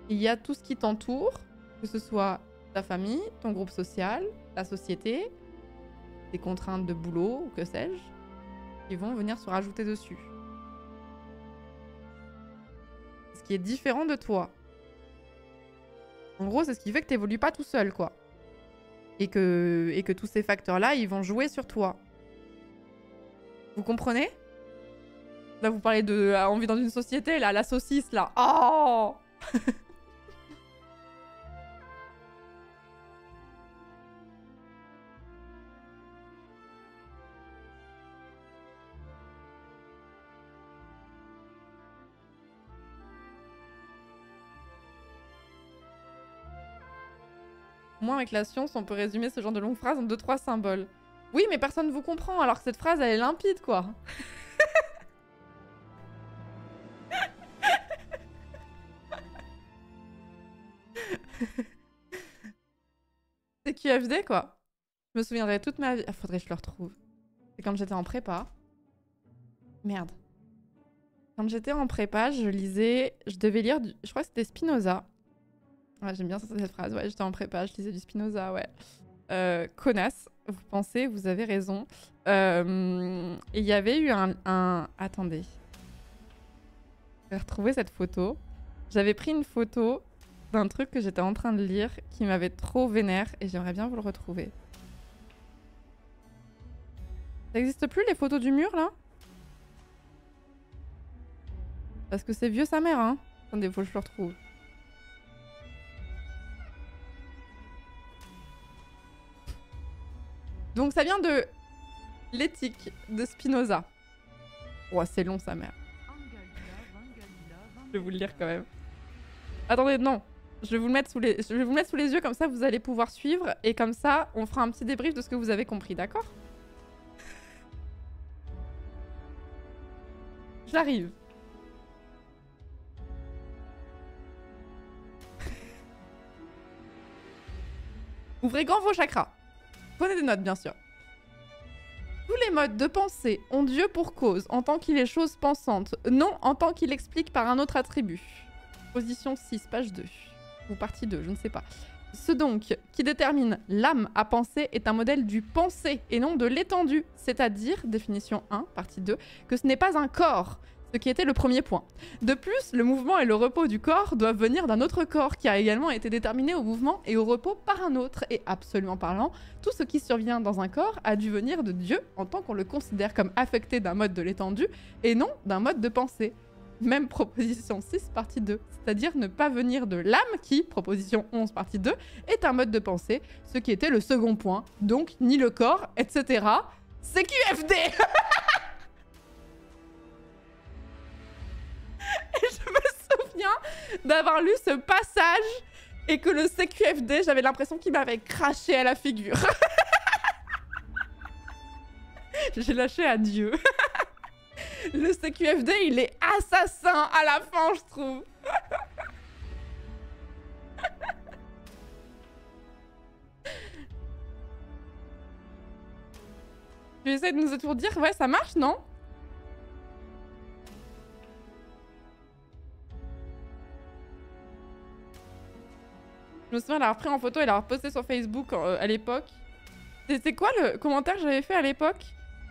il y a tout ce qui t'entoure, que ce soit ta famille, ton groupe social, la société, des contraintes de boulot ou que sais-je, qui vont venir se rajouter dessus. Ce qui est différent de toi. En gros, c'est ce qui fait que t'évolues pas tout seul, quoi. Et que tous ces facteurs-là, ils vont jouer sur toi. Vous comprenez? Là, vous parlez de on vit dans une société, là, la saucisse, là. Oh. Moi, avec la science, on peut résumer ce genre de longue phrase en 2-3 symboles. Oui, mais personne ne vous comprend, alors que cette phrase, elle est limpide, quoi. C'est QFD, quoi. Je me souviendrai toute ma vie. Ah, faudrait que je le retrouve. C'est quand j'étais en prépa. Merde. Quand j'étais en prépa, je lisais... Je devais lire... Je crois que c'était Spinoza. Ouais, j'aime bien cette phrase. Ouais, j'étais en prépa, je lisais du Spinoza, ouais. Connasse, vous pensez, vous avez raison. Et il y avait eu un... Attendez. Je vais retrouver cette photo. J'avais pris une photo d'un truc que j'étais en train de lire qui m'avait trop vénère et j'aimerais bien vous le retrouver. Ça n'existe plus les photos du mur là? Parce que c'est vieux sa mère, hein. Attendez, faut que je le retrouve. Donc ça vient de l'éthique de Spinoza. Oh, c'est long sa mère. Je vais vous le lire quand même. Attendez, non. Je vais vous le mettre sous les yeux, comme ça vous allez pouvoir suivre. Et comme ça, on fera un petit débrief de ce que vous avez compris, d'accord? J'arrive. Ouvrez grand vos chakras. Prenez des notes, bien sûr. Tous les modes de pensée ont Dieu pour cause en tant qu'il est chose pensante, non en tant qu'il explique par un autre attribut. Position 6, page 2. Ou partie 2, je ne sais pas. Ce donc qui détermine l'âme à penser est un modèle du pensé et non de l'étendue, c'est-à-dire, définition 1, partie 2, que ce n'est pas un corps, ce qui était le premier point. De plus, le mouvement et le repos du corps doivent venir d'un autre corps qui a également été déterminé au mouvement et au repos par un autre. Et absolument parlant, tout ce qui survient dans un corps a dû venir de Dieu en tant qu'on le considère comme affecté d'un mode de l'étendue et non d'un mode de pensée. Même proposition 6, partie 2, c'est-à-dire ne pas venir de l'âme qui, proposition 11, partie 2, est un mode de pensée, ce qui était le second point, donc ni le corps, etc. CQFD. Et je me souviens d'avoir lu ce passage et que le CQFD, j'avais l'impression qu'il m'avait craché à la figure. J'ai lâché à Dieu. Le CQFD, il est assassin à la fin, je trouve. Tu essaies de nous étourdir? Ouais, ça marche, non? Je me souviens l'avoir pris en photo et l'avoir posté sur Facebook à l'époque. C'est quoi le commentaire que j'avais fait à l'époque?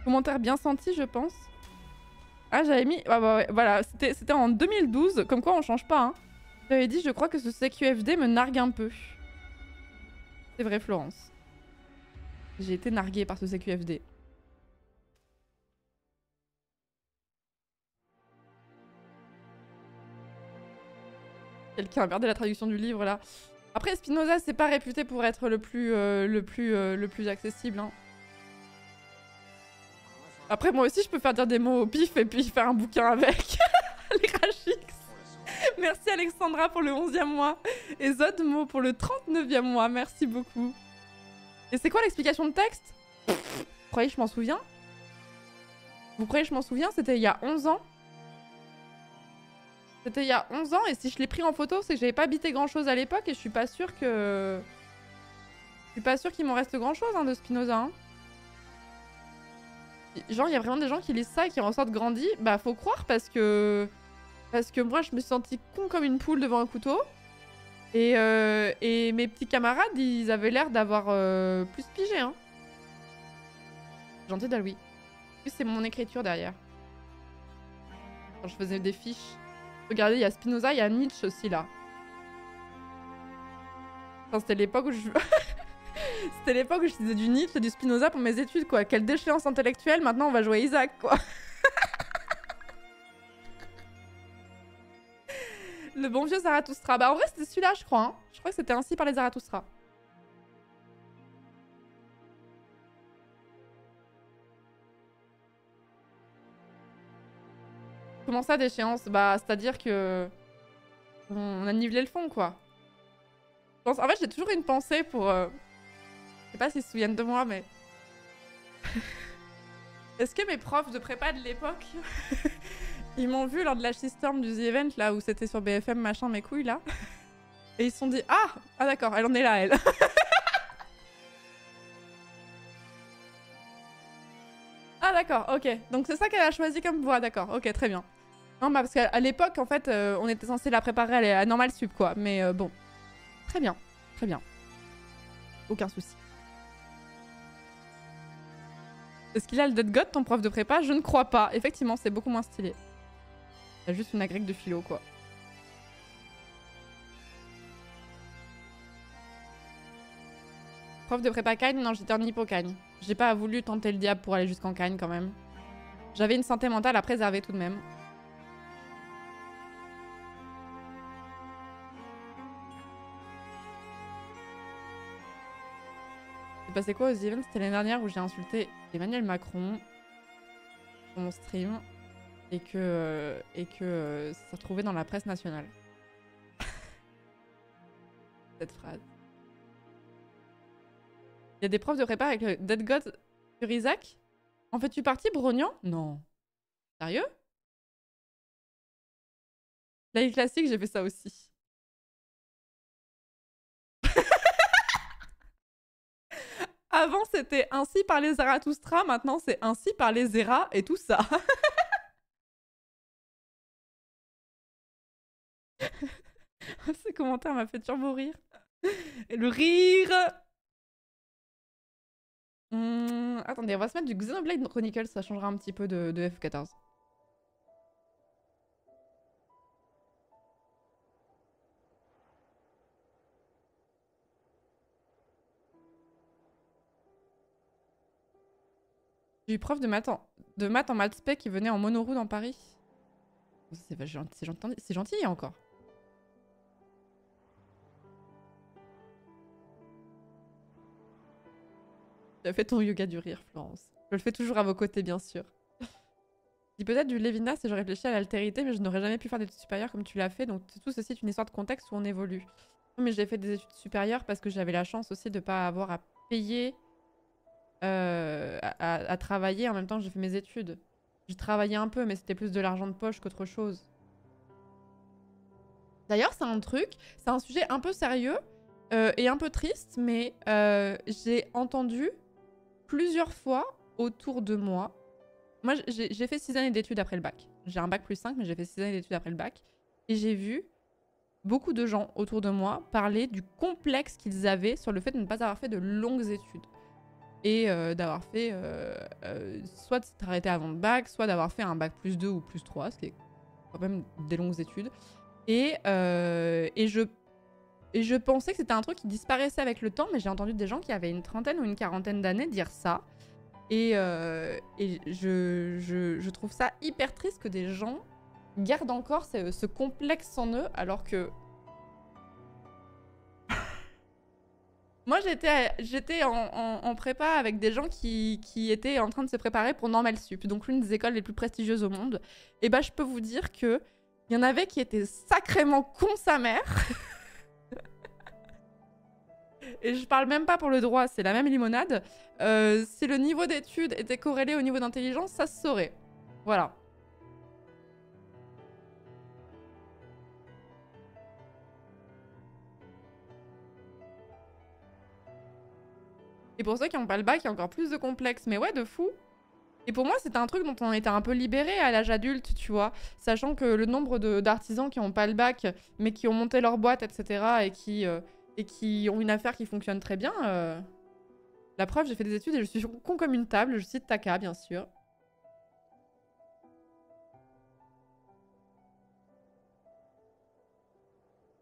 Commentaire bien senti, je pense. Ah, j'avais mis... Ah bah ouais, voilà, c'était en 2012, comme quoi on change pas, hein. J'avais dit, je crois que ce CQFD me nargue un peu. C'est vrai, Florence. J'ai été narguée par ce CQFD. Quelqu'un a merdé la traduction du livre, là. Après, Spinoza, c'est pas réputé pour être le plus accessible, hein. Après, moi aussi, je peux faire dire des mots au pif et puis faire un bouquin avec. Les Rachix. Merci Alexandra pour le 11e mois. Et Zodmo pour le 39e mois. Merci beaucoup. Et c'est quoi l'explication de texte? Vous croyez que je m'en souviens? Vous croyez que je m'en souviens? C'était il y a 11 ans. C'était il y a 11 ans. Et si je l'ai pris en photo, c'est que j'avais pas habité grand chose à l'époque. Et je suis pas sûre que... Je suis pas sûre qu'il m'en reste grand chose, hein, de Spinoza, hein. Genre, il y a vraiment des gens qui lisent ça et qui en ressortent grandis. Bah, faut croire parce que moi, je me suis sentie con comme une poule devant un couteau. Et mes petits camarades, ils avaient l'air d'avoir plus pigé, hein. Gentil d'Aloui. En plus, c'est mon écriture derrière. Quand je faisais des fiches. Regardez, il y a Spinoza, il y a Nietzsche aussi, là. Enfin, c'était l'époque où je... C'était l'époque où je faisais du Nietzsche et du Spinoza pour mes études, quoi. Quelle déchéance intellectuelle, maintenant on va jouer Isaac, quoi. Le bon vieux Zarathustra. Bah en vrai c'était celui-là, je crois, hein. Je crois que c'était ainsi par les Zarathustra. Comment ça, déchéance? Bah c'est-à-dire que... On a nivelé le fond, quoi. En fait, j'ai toujours une pensée pour... Je sais pas s'ils se souviennent de moi, mais... Est-ce que mes profs de prépa de l'époque, ils m'ont vu lors de la shitstorm du The Event, là, où c'était sur BFM, machin, mes couilles, là. Et ils se sont dit, ah d'accord, elle en est là, elle. Ah d'accord, ok. Donc c'est ça qu'elle a choisi comme voie, d'accord. Ok, très bien. Non, bah parce qu'à l'époque, en fait, on était censé la préparer à Normal Sup, quoi. Mais bon. Très bien, très bien. Aucun souci. Est-ce qu'il a le dead god, ton prof de prépa? Je ne crois pas. Effectivement, c'est beaucoup moins stylé. Il a juste une agrègue de philo, quoi. Prof de prépa Cagne? Non, j'étais en hypocagne. J'ai pas voulu tenter le diable pour aller jusqu'en Cagne, quand même. J'avais une santé mentale à préserver, tout de même. C'est passé quoi aux events? C'était l'année dernière où j'ai insulté Emmanuel Macron sur mon stream et que ça se retrouvait dans la presse nationale. Cette phrase. Il y a des profs de prépa avec le Dead God sur Isaac? En fais-tu partie, Brognan? Non. Sérieux? La classique, j'ai fait ça aussi. Avant, c'était ainsi par les Zarathustra, maintenant c'est ainsi par les Zera et tout ça. Ce commentaire m'a fait turbo rire. Et le rire. Attendez, on va se mettre du Xenoblade Chronicles, ça changera un petit peu de F14. J'ai eu prof de maths en maths spec qui venait en monoroue dans Paris. C'est gentil encore. Tu as fait ton yoga du rire, Florence. Je le fais toujours à vos côtés, bien sûr. Dis peut-être du Lévinas et je réfléchis à l'altérité, mais je n'aurais jamais pu faire d'études supérieures comme tu l'as fait, donc tout ceci est une histoire de contexte où on évolue. Mais j'ai fait des études supérieures parce que j'avais la chance aussi de ne pas avoir à payer à travailler en même temps que j'ai fait mes études. J'ai travaillé un peu, mais c'était plus de l'argent de poche qu'autre chose. D'ailleurs, c'est un sujet un peu sérieux et un peu triste, mais j'ai entendu plusieurs fois autour de moi. Moi, j'ai fait 6 années d'études après le bac. J'ai un bac plus 5, mais j'ai fait 6 années d'études après le bac. Et j'ai vu beaucoup de gens autour de moi parler du complexe qu'ils avaient sur le fait de ne pas avoir fait de longues études. Et d'avoir fait soit de s'arrêter avant le bac, soit d'avoir fait un bac plus 2 ou plus 3, ce qui est quand même des longues études. Et je pensais que c'était un truc qui disparaissait avec le temps, mais j'ai entendu des gens qui avaient une trentaine ou une quarantaine d'années dire ça. Et je trouve ça hyper triste que des gens gardent encore ce complexe en eux, alors que... Moi, j'étais en prépa avec des gens qui étaient en train de se préparer pour Normal Sup, donc l'une des écoles les plus prestigieuses au monde. Et bah, je peux vous dire qu'il y en avait qui étaient sacrément cons sa mère. Et je parle même pas pour le droit, c'est la même limonade. Si le niveau d'études était corrélé au niveau d'intelligence, ça se saurait. Voilà. Et pour ceux qui n'ont pas le bac, il y a encore plus de complexes. Mais ouais, de fou. Et pour moi, c'était un truc dont on était un peu libéré à l'âge adulte, tu vois. Sachant que le nombre d'artisans qui n'ont pas le bac, mais qui ont monté leur boîte, etc. et qui ont une affaire qui fonctionne très bien. La preuve, j'ai fait des études et je suis con comme une table. Je cite Taka, bien sûr.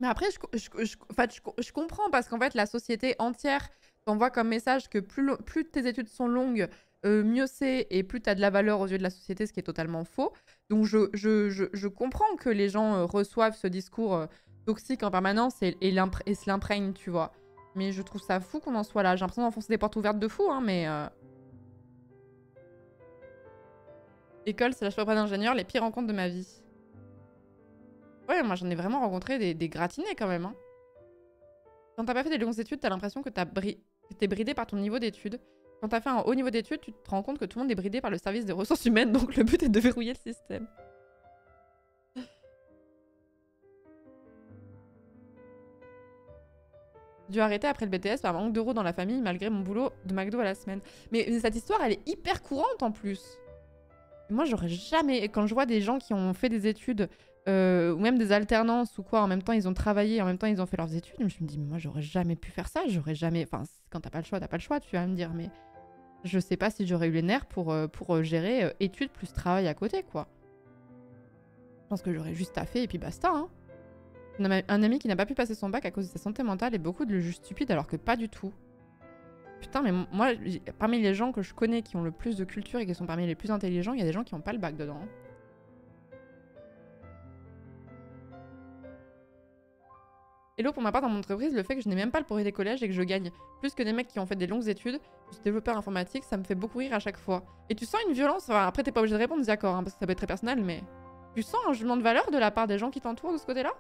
Mais après, je comprends parce qu'en fait, la société entière t'envoie comme message que plus tes études sont longues, mieux c'est et plus t'as de la valeur aux yeux de la société, ce qui est totalement faux. Donc je comprends que les gens reçoivent ce discours toxique en permanence et se l'imprègnent, tu vois. Mais je trouve ça fou qu'on en soit là. J'ai l'impression d'enfoncer des portes ouvertes de fou, hein, mais... École, c'est la prépa d'ingénieur, les pires rencontres de ma vie. Ouais, moi j'en ai vraiment rencontré des gratinés quand même. Hein. Quand t'as pas fait des longues études, t'as l'impression que t'es bridé par ton niveau d'études. Quand t'as fait un haut niveau d'études, tu te rends compte que tout le monde est bridé par le service des ressources humaines, donc le but est de verrouiller le système. Dû arrêter après le BTS par manque d'euros dans la famille malgré mon boulot de McDo à la semaine. Mais cette histoire, elle est hyper courante en plus. Moi, j'aurais jamais... Quand je vois des gens qui ont fait des études... ou même des alternances ou quoi, en même temps ils ont travaillé, en même temps ils ont fait leurs études, je me dis mais moi j'aurais jamais pu faire ça, j'aurais jamais... Enfin, quand t'as pas le choix, tu vas me dire, mais je sais pas si j'aurais eu les nerfs pour gérer études plus travail à côté, quoi. Je pense que j'aurais juste taffé et puis basta, hein. Un ami qui n'a pas pu passer son bac à cause de sa santé mentale et beaucoup de le jugent stupide alors que pas du tout. Putain, mais moi, parmi les gens que je connais qui ont le plus de culture et qui sont parmi les plus intelligents, il y a des gens qui n'ont pas le bac dedans. Hello, pour ma part, dans mon entreprise, le fait que je n'ai même pas le pourri des collèges et que je gagne plus que des mecs qui ont fait des longues études, je suis développeur informatique, ça me fait beaucoup rire à chaque fois. Et tu sens une violence, enfin, après t'es pas obligé de répondre, d'accord, hein, parce que ça peut être très personnel, mais tu sens un jugement de valeur de la part des gens qui t'entourent de ce côté-là?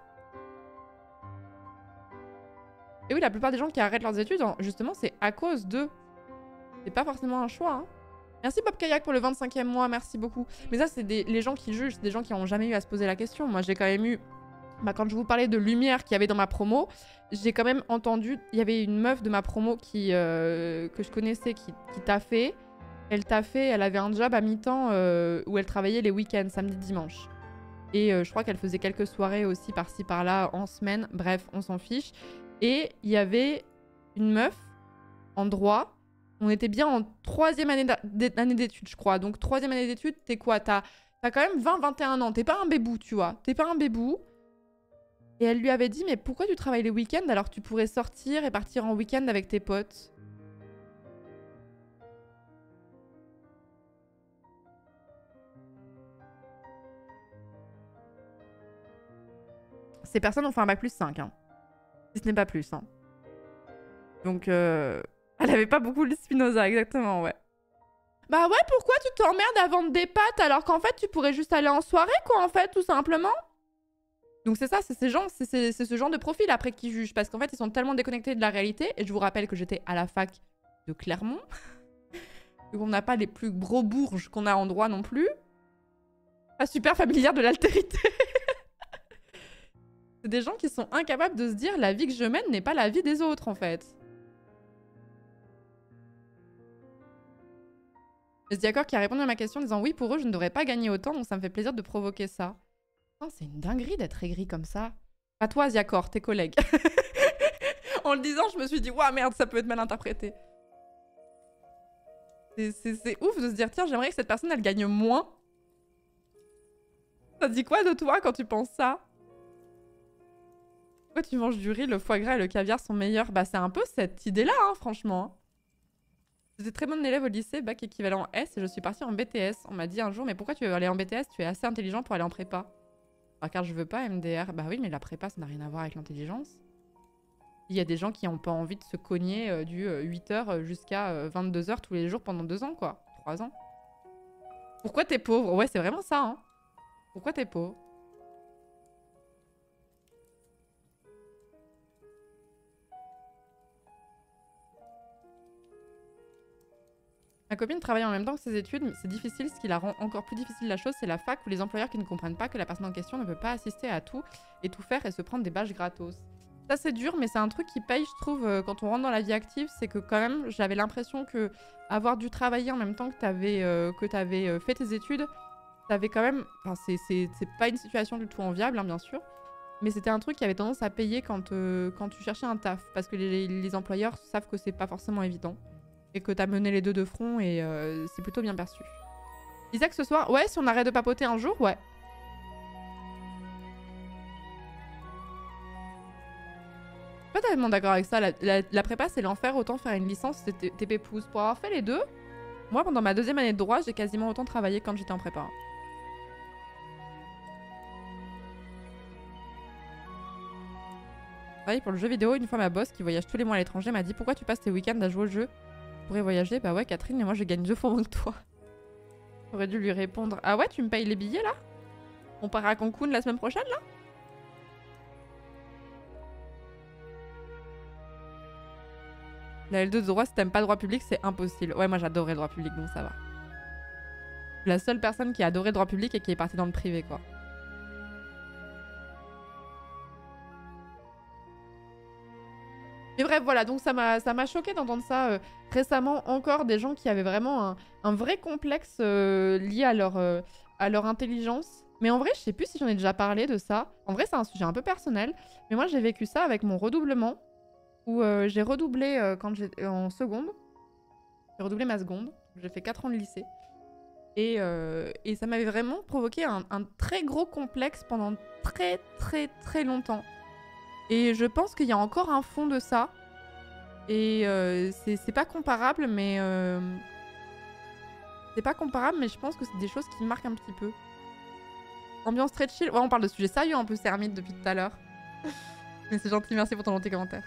Et oui, la plupart des gens qui arrêtent leurs études, justement, c'est à cause d'eux. C'est pas forcément un choix, hein. Merci Bob Kayak pour le 25e mois, merci beaucoup. Mais ça, c'est les gens qui jugent, c'est des gens qui n'ont jamais eu à se poser la question. Moi, j'ai quand même eu... Bah, quand je vous parlais de lumière qu'il y avait dans ma promo, j'ai quand même entendu... Il y avait une meuf de ma promo que je connaissais qui taffait. Elle taffait, elle avait un job à mi-temps où elle travaillait les week-ends, samedi, dimanche. Et je crois qu'elle faisait quelques soirées aussi par-ci, par-là, en semaine. Bref, on s'en fiche. Et il y avait une meuf en droit. On était bien en 3e année d'études, je crois. Donc 3e année d'études, t'es quoi? T'as quand même 20-21 ans. T'es pas un bébou, tu vois. T'es pas un bébou. Et elle lui avait dit, mais pourquoi tu travailles les week-ends alors que tu pourrais sortir et partir en week-end avec tes potes? Ces personnes ont fait un bac plus 5, hein. Si ce n'est pas plus, hein. Donc, elle avait pas beaucoup le Spinoza, exactement, ouais. Bah ouais, pourquoi tu t'emmerdes à vendre des pâtes alors qu'en fait, tu pourrais juste aller en soirée, quoi, en fait, tout simplement? Donc c'est ça, c'est ce genre de profil après qui jugent. Parce qu'en fait, ils sont tellement déconnectés de la réalité. Et je vous rappelle que j'étais à la fac de Clermont. Donc on n'a pas les plus gros bourges qu'on a en droit non plus. Pas super familière de l'altérité. C'est des gens qui sont incapables de se dire la vie que je mène n'est pas la vie des autres, en fait. C'est Diacor qui a répondu à ma question en disant oui, pour eux, je ne devrais pas gagner autant, donc ça me fait plaisir de provoquer ça. Oh, c'est une dinguerie d'être aigri comme ça. Pas toi, Ziacor, tes collègues. En le disant, je me suis dit, ouah, merde, ça peut être mal interprété. C'est ouf de se dire, tiens, j'aimerais que cette personne, elle gagne moins. Ça dit quoi de toi quand tu penses ça? Pourquoi tu manges du riz, le foie gras et le caviar sont meilleurs? Bah, c'est un peu cette idée-là, hein, franchement. J'étais très bonne élève au lycée, bac équivalent S, et je suis partie en BTS. On m'a dit un jour, mais pourquoi tu veux aller en BTS? Tu es assez intelligent pour aller en prépa. Ah, car je veux pas MDR. Bah oui, mais la prépa, ça n'a rien à voir avec l'intelligence. Il y a des gens qui n'ont pas envie de se cogner du 8h jusqu'à 22h tous les jours pendant 2 ans, quoi. 3 ans. Pourquoi t'es pauvre? Ouais, c'est vraiment ça, hein. Pourquoi t'es pauvre? Ma copine travaille en même temps que ses études, mais c'est difficile. Ce qui la rend encore plus difficile la chose, c'est la fac où les employeurs qui ne comprennent pas que la personne en question ne peut pas assister à tout et tout faire et se prendre des badges gratos. Ça c'est dur, mais c'est un truc qui paye, je trouve, quand on rentre dans la vie active. C'est que quand même, j'avais l'impression que avoir dû travailler en même temps que t'avais fait tes études, t'avais quand même... Enfin, c'est pas une situation du tout enviable, hein, bien sûr. Mais c'était un truc qui avait tendance à payer quand tu cherchais un taf. Parce que les employeurs savent que c'est pas forcément évident. Et que t'as mené les deux de front et c'est plutôt bien perçu. Isaac, ce soir, ouais, si on arrête de papoter un jour, ouais. Je suis pas tellement d'accord avec ça. La prépa, c'est l'enfer. Autant faire une licence TP Pouce. Pour avoir fait les deux, moi, pendant ma 2e année de droit, j'ai quasiment autant travaillé quand j'étais en prépa. Travailler pour le jeu vidéo, une fois ma boss qui voyage tous les mois à l'étranger m'a dit pourquoi tu passes tes week-ends à jouer au jeu? Tu pourrais voyager? Bah ouais, Catherine, mais moi je gagne 2 fois moins que toi. J'aurais dû lui répondre ah ouais, tu me payes les billets là? On part à Cancun la semaine prochaine là? La L2 de droit, si t'aimes pas le droit public, c'est impossible. Ouais, moi j'adorais le droit public, donc ça va. La seule personne qui a adoré le droit public et qui est partie dans le privé, quoi. Mais bref, voilà, donc ça m'a choqué d'entendre ça récemment encore, des gens qui avaient vraiment un vrai complexe lié à leur intelligence. Mais en vrai, je sais plus si j'en ai déjà parlé de ça. En vrai, c'est un sujet un peu personnel. Mais moi, j'ai vécu ça avec mon redoublement, où j'ai redoublé quand j'étais en seconde. J'ai redoublé ma seconde. J'ai fait 4 ans de lycée. Et ça m'avait vraiment provoqué un très gros complexe pendant très longtemps. Et je pense qu'il y a encore un fond de ça. Et c'est pas comparable, mais... c'est pas comparable, mais je pense que c'est des choses qui me marquent un petit peu. Ambiance très chill. Ouais, on parle de sujets sérieux un peu Sermite depuis tout à l'heure. Mais c'est gentil, merci pour ton gentil commentaire.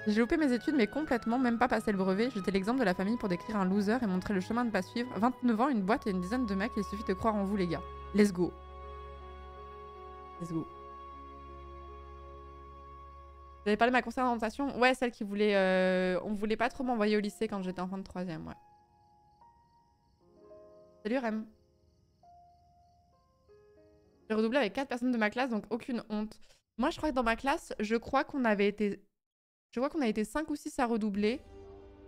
J'ai loupé mes études, mais complètement, même pas passé le brevet. J'étais l'exemple de la famille pour décrire un loser et montrer le chemin de pas suivre. 29 ans, une boîte et une dizaine de mecs, il suffit de croire en vous, les gars. Let's go. Let's go. Vous avez parlé de ma conseillère d'orientation? Ouais, celle qui voulait... On voulait pas trop m'envoyer au lycée quand j'étais en fin de 3ème, ouais. Salut Rem. J'ai redoublé avec 4 personnes de ma classe, donc aucune honte. Moi, je crois que dans ma classe, je crois qu'on avait été 5 ou 6 à redoubler.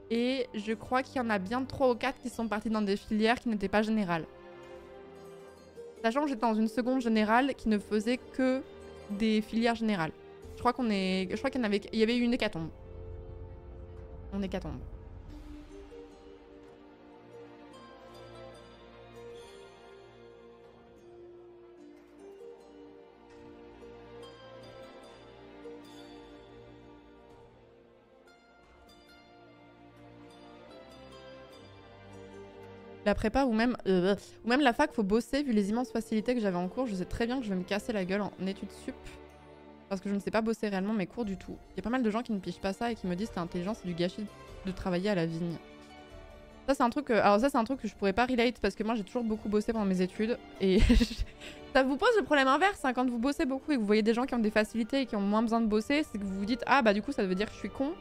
Et je crois qu'il y en a bien 3 ou 4 qui sont partis dans des filières qui n'étaient pas générales. Sachant que j'étais dans une seconde générale qui ne faisait que des filières générales. Je crois qu'il y avait eu une hécatombe. Une hécatombe. La prépa ou même la fac, faut bosser vu les immenses facilités que j'avais en cours. Je sais très bien que je vais me casser la gueule en études sup parce que je ne sais pas bosser réellement mes cours du tout. Il y a pas mal de gens qui ne pigent pas ça et qui me disent que t'es intelligent, c'est du gâchis de travailler à la vigne. Ça c'est un truc que je pourrais pas relate parce que moi j'ai toujours beaucoup bossé pendant mes études et ça vous pose le problème inverse hein, quand vous bossez beaucoup et que vous voyez des gens qui ont des facilités et qui ont moins besoin de bosser, c'est que vous vous dites ah bah du coup ça veut dire que je suis con.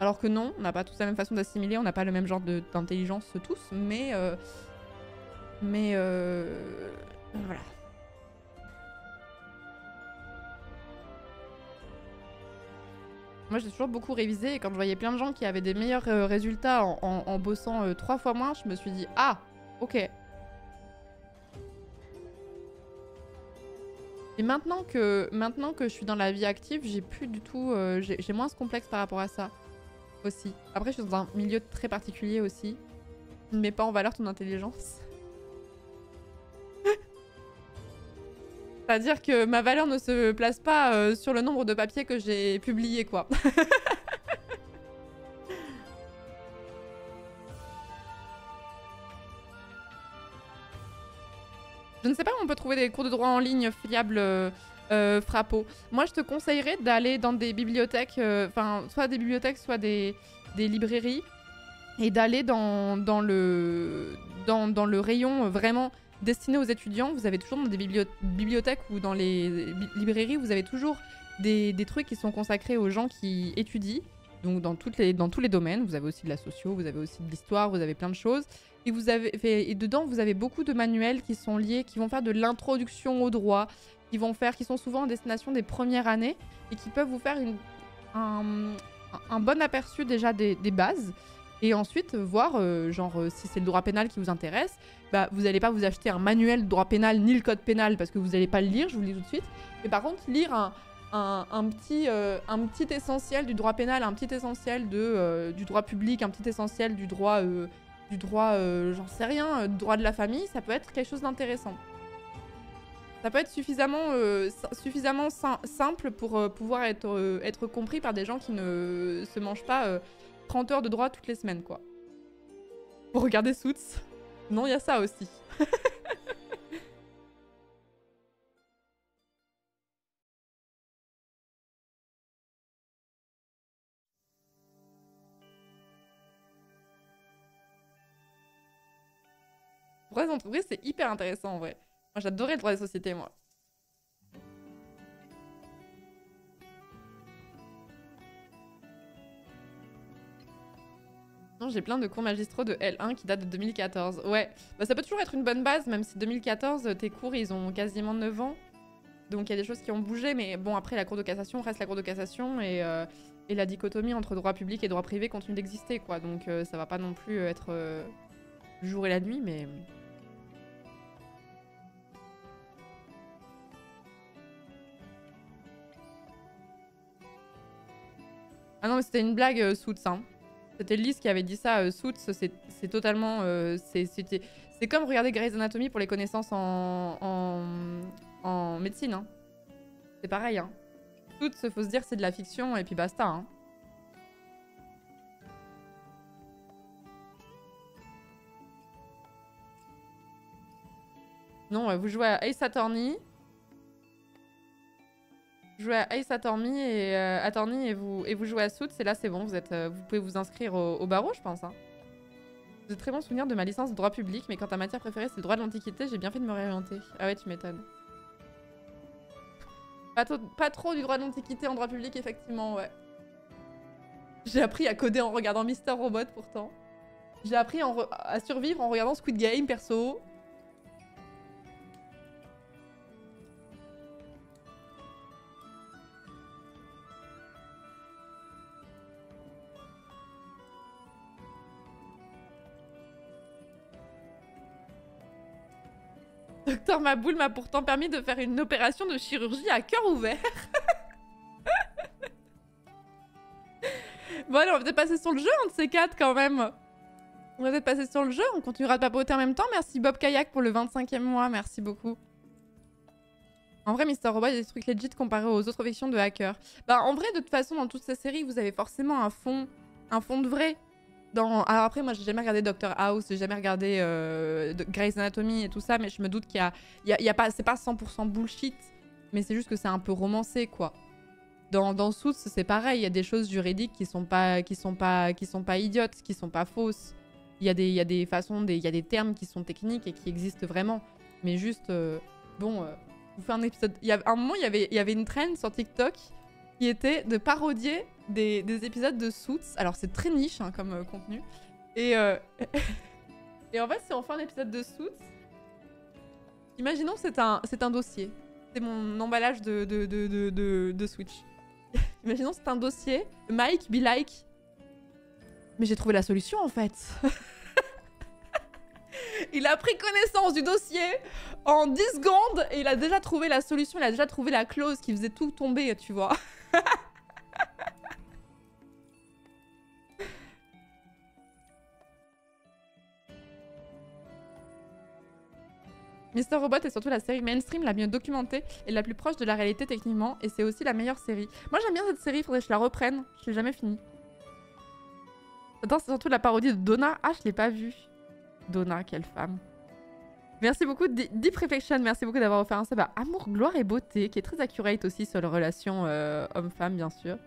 Alors que non, on n'a pas tous la même façon d'assimiler, on n'a pas le même genre d'intelligence tous, mais voilà. Moi j'ai toujours beaucoup révisé et quand je voyais plein de gens qui avaient des meilleurs résultats en bossant 3 fois moins, je me suis dit ah ok. Et maintenant que je suis dans la vie active, j'ai plus du tout, j'ai moins ce complexe par rapport à ça. Aussi. Après, je suis dans un milieu très particulier aussi. Tu ne mets pas en valeur ton intelligence. C'est-à-dire que ma valeur ne se place pas sur le nombre de papiers que j'ai publiés, quoi. Je ne sais pas où on peut trouver des cours de droit en ligne fiables Frappo. Moi, je te conseillerais d'aller dans des bibliothèques, soit des bibliothèques, soit des librairies, et d'aller dans le rayon vraiment destiné aux étudiants. Vous avez toujours dans des bibliothèques ou dans les librairies, vous avez toujours des trucs qui sont consacrés aux gens qui étudient. Donc dans tous les domaines, vous avez aussi de la socio, vous avez aussi de l'histoire, vous avez plein de choses. Et dedans, vous avez beaucoup de manuels qui sont liés, qui vont faire de l'introduction au droit, qui sont souvent en destination des premières années et qui peuvent vous faire un bon aperçu déjà des bases. Et ensuite, voir, si c'est le droit pénal qui vous intéresse, bah, vous n'allez pas vous acheter un manuel de droit pénal ni le code pénal parce que vous n'allez pas le lire, je vous le dis tout de suite. Mais par contre, lire un petit essentiel du droit pénal, un petit essentiel du droit public, un petit essentiel du droit, j'en sais rien, du droit de la famille, ça peut être quelque chose d'intéressant. Ça peut être suffisamment simple pour pouvoir être compris par des gens qui ne se mangent pas 30 heures de droit toutes les semaines, quoi. Pour regarder Suits. Non, il y a ça aussi. Droit des entreprises, c'est hyper intéressant en vrai. Moi, j'adorais le droit des sociétés, moi. Non, j'ai plein de cours magistraux de L1 qui datent de 2014. Ouais, bah, ça peut toujours être une bonne base, même si 2014, tes cours, ils ont quasiment 9 ans. Donc il y a des choses qui ont bougé, mais bon, après, la Cour de cassation reste la Cour de cassation et la dichotomie entre droit public et droit privé continue d'exister, quoi. Donc ça va pas non plus être le jour et la nuit, mais... Ah non, mais c'était une blague, Suits, hein. C'était Lise qui avait dit ça. Suits, c'est totalement... c'est comme regarder Grey's Anatomy pour les connaissances en médecine. Hein. C'est pareil. Hein. Suits, faut se dire c'est de la fiction et puis basta. Hein. Non, vous jouez à Ace Attorney. Vous jouez à Ace Attorney et vous jouez à Suits. Et là, c'est bon. Vous pouvez vous inscrire au barreau, je pense. Hein. J'ai de très bons souvenirs de ma licence de droit public, mais quand ta matière préférée c'est le droit de l'Antiquité, j'ai bien fait de me réorienter. Ah ouais, tu m'étonnes. Pas trop du droit de l'Antiquité en droit public, effectivement, ouais. J'ai appris à coder en regardant Mister Robot, pourtant. J'ai appris à survivre en regardant Squid Game, perso. Docteur Maboul m'a pourtant permis de faire une opération de chirurgie à cœur ouvert. Bon allez, on va peut-être passer sur le jeu, un de ces quatre quand même. On va peut-être passer sur le jeu, on continuera de papoter en même temps. Merci Bob Kayak pour le 25e mois, merci beaucoup. En vrai, Mister Robot, il y a des trucs legit comparés aux autres fictions de hackers. Bah en vrai, de toute façon, dans toutes ces séries, vous avez forcément un fond de vrai. Alors après, moi, j'ai jamais regardé Doctor House, j'ai jamais regardé Grey's Anatomy et tout ça, mais je me doute qu'il y a pas, c'est pas 100% bullshit, mais c'est juste que c'est un peu romancé, quoi. Dans Suits, c'est pareil, il y a des choses juridiques qui sont pas idiotes, qui sont pas fausses. Il y a des façons, il y a des termes qui sont techniques et qui existent vraiment. Mais juste, vous faites un épisode... À un moment, il y avait une trend sur TikTok qui était de parodier des épisodes de Suits. Alors, c'est très niche hein, comme contenu. Et en fait, si on fait un épisode de Suits, imaginons c'est un dossier. C'est mon emballage de Switch. Imaginons c'est un dossier. Mike, be like. Mais j'ai trouvé la solution en fait. Il a pris connaissance du dossier en 10 secondes et il a déjà trouvé la solution. Il a déjà trouvé la clause qui faisait tout tomber, tu vois. Mister Robot est surtout la série mainstream la mieux documentée et la plus proche de la réalité techniquement, et c'est aussi la meilleure série. Moi j'aime bien cette série, il faudrait que je la reprenne, je l'ai jamais finie. Attends, c'est surtout la parodie de Donna. Ah, je l'ai pas vue. Donna, quelle femme. Merci beaucoup, Deep Reflection, merci beaucoup d'avoir offert un sub à Amour, Gloire et Beauté, qui est très accurate aussi sur les relations homme-femme, bien sûr.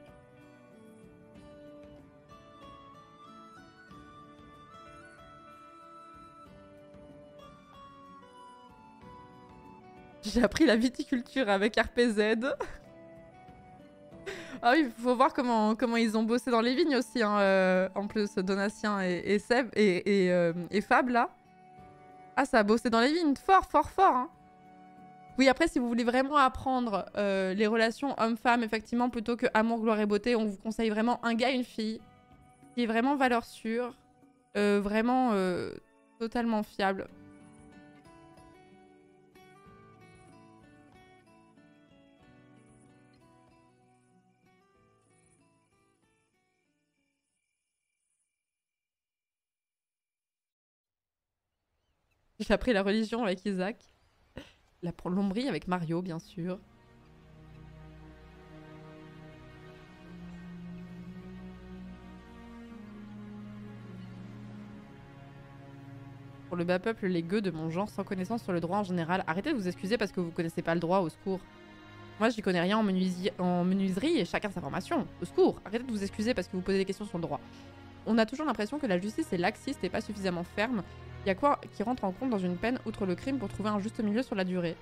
J'ai appris la viticulture avec RPZ. Ah oui, il faut voir comment ils ont bossé dans les vignes aussi, hein, en plus, Donatien et Seb et Fab, là. Ah, ça a bossé dans les vignes, fort, fort, fort, hein. Oui, après, si vous voulez vraiment apprendre les relations homme-femme, effectivement, plutôt que amour, gloire et beauté, on vous conseille vraiment un gars, une fille, qui est vraiment valeur sûre, vraiment totalement fiable. J'ai appris la religion avec Isaac. La plomberie avec Mario, bien sûr. Pour le bas peuple, les gueux de mon genre, sans connaissance sur le droit en général. Arrêtez de vous excuser parce que vous connaissez pas le droit, au secours. Moi, j'y connais rien en menuiserie et chacun sa formation. Au secours. Arrêtez de vous excuser parce que vous posez des questions sur le droit. On a toujours l'impression que la justice est laxiste et pas suffisamment ferme. Il y a quoi qui rentre en compte dans une peine outre le crime pour trouver un juste milieu sur la durée?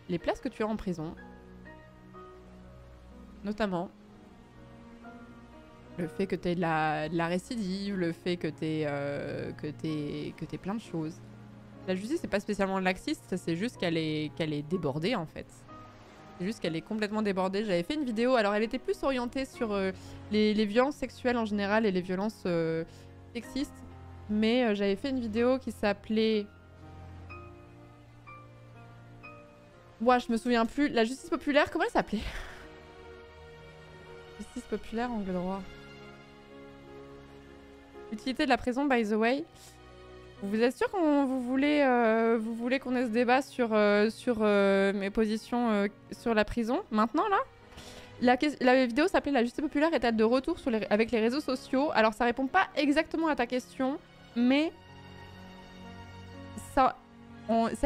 Les places que tu as en prison. Notamment. Le fait que tu aies de la récidive, le fait que tu aies plein de choses. La justice, c'est pas spécialement laxiste, c'est juste qu'elle est débordée en fait. C'est juste qu'elle est complètement débordée. J'avais fait une vidéo, alors elle était plus orientée sur les violences sexuelles en général et les violences sexistes. Mais j'avais fait une vidéo qui s'appelait... Ouah, je me souviens plus. La justice populaire, comment elle s'appelait? Justice populaire, angle droit. Utilité de la prison, by the way. Vous êtes sûr qu'on vous voulez qu'on ait ce débat sur mes positions sur la prison maintenant là? La vidéo s'appelait La justice populaire est-elle de retour avec les réseaux sociaux? Alors ça répond pas exactement à ta question, mais ça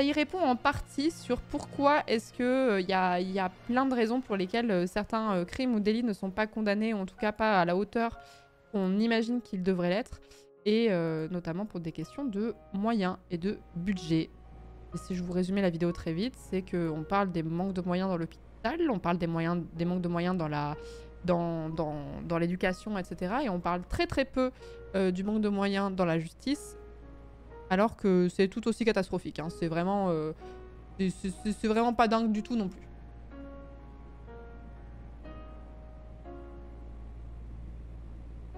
y répond en partie sur pourquoi est-ce que y a plein de raisons pour lesquelles certains crimes ou délits ne sont pas condamnés, ou en tout cas pas à la hauteur qu'on imagine qu'ils devraient l'être, et notamment pour des questions de moyens et de budget. Et si je vous résumais la vidéo très vite, c'est qu'on parle des manques de moyens dans l'hôpital, on parle des manques de moyens dans l'éducation, etc. Et on parle très très peu du manque de moyens dans la justice, alors que c'est tout aussi catastrophique. Hein. C'est vraiment pas dingue du tout non plus.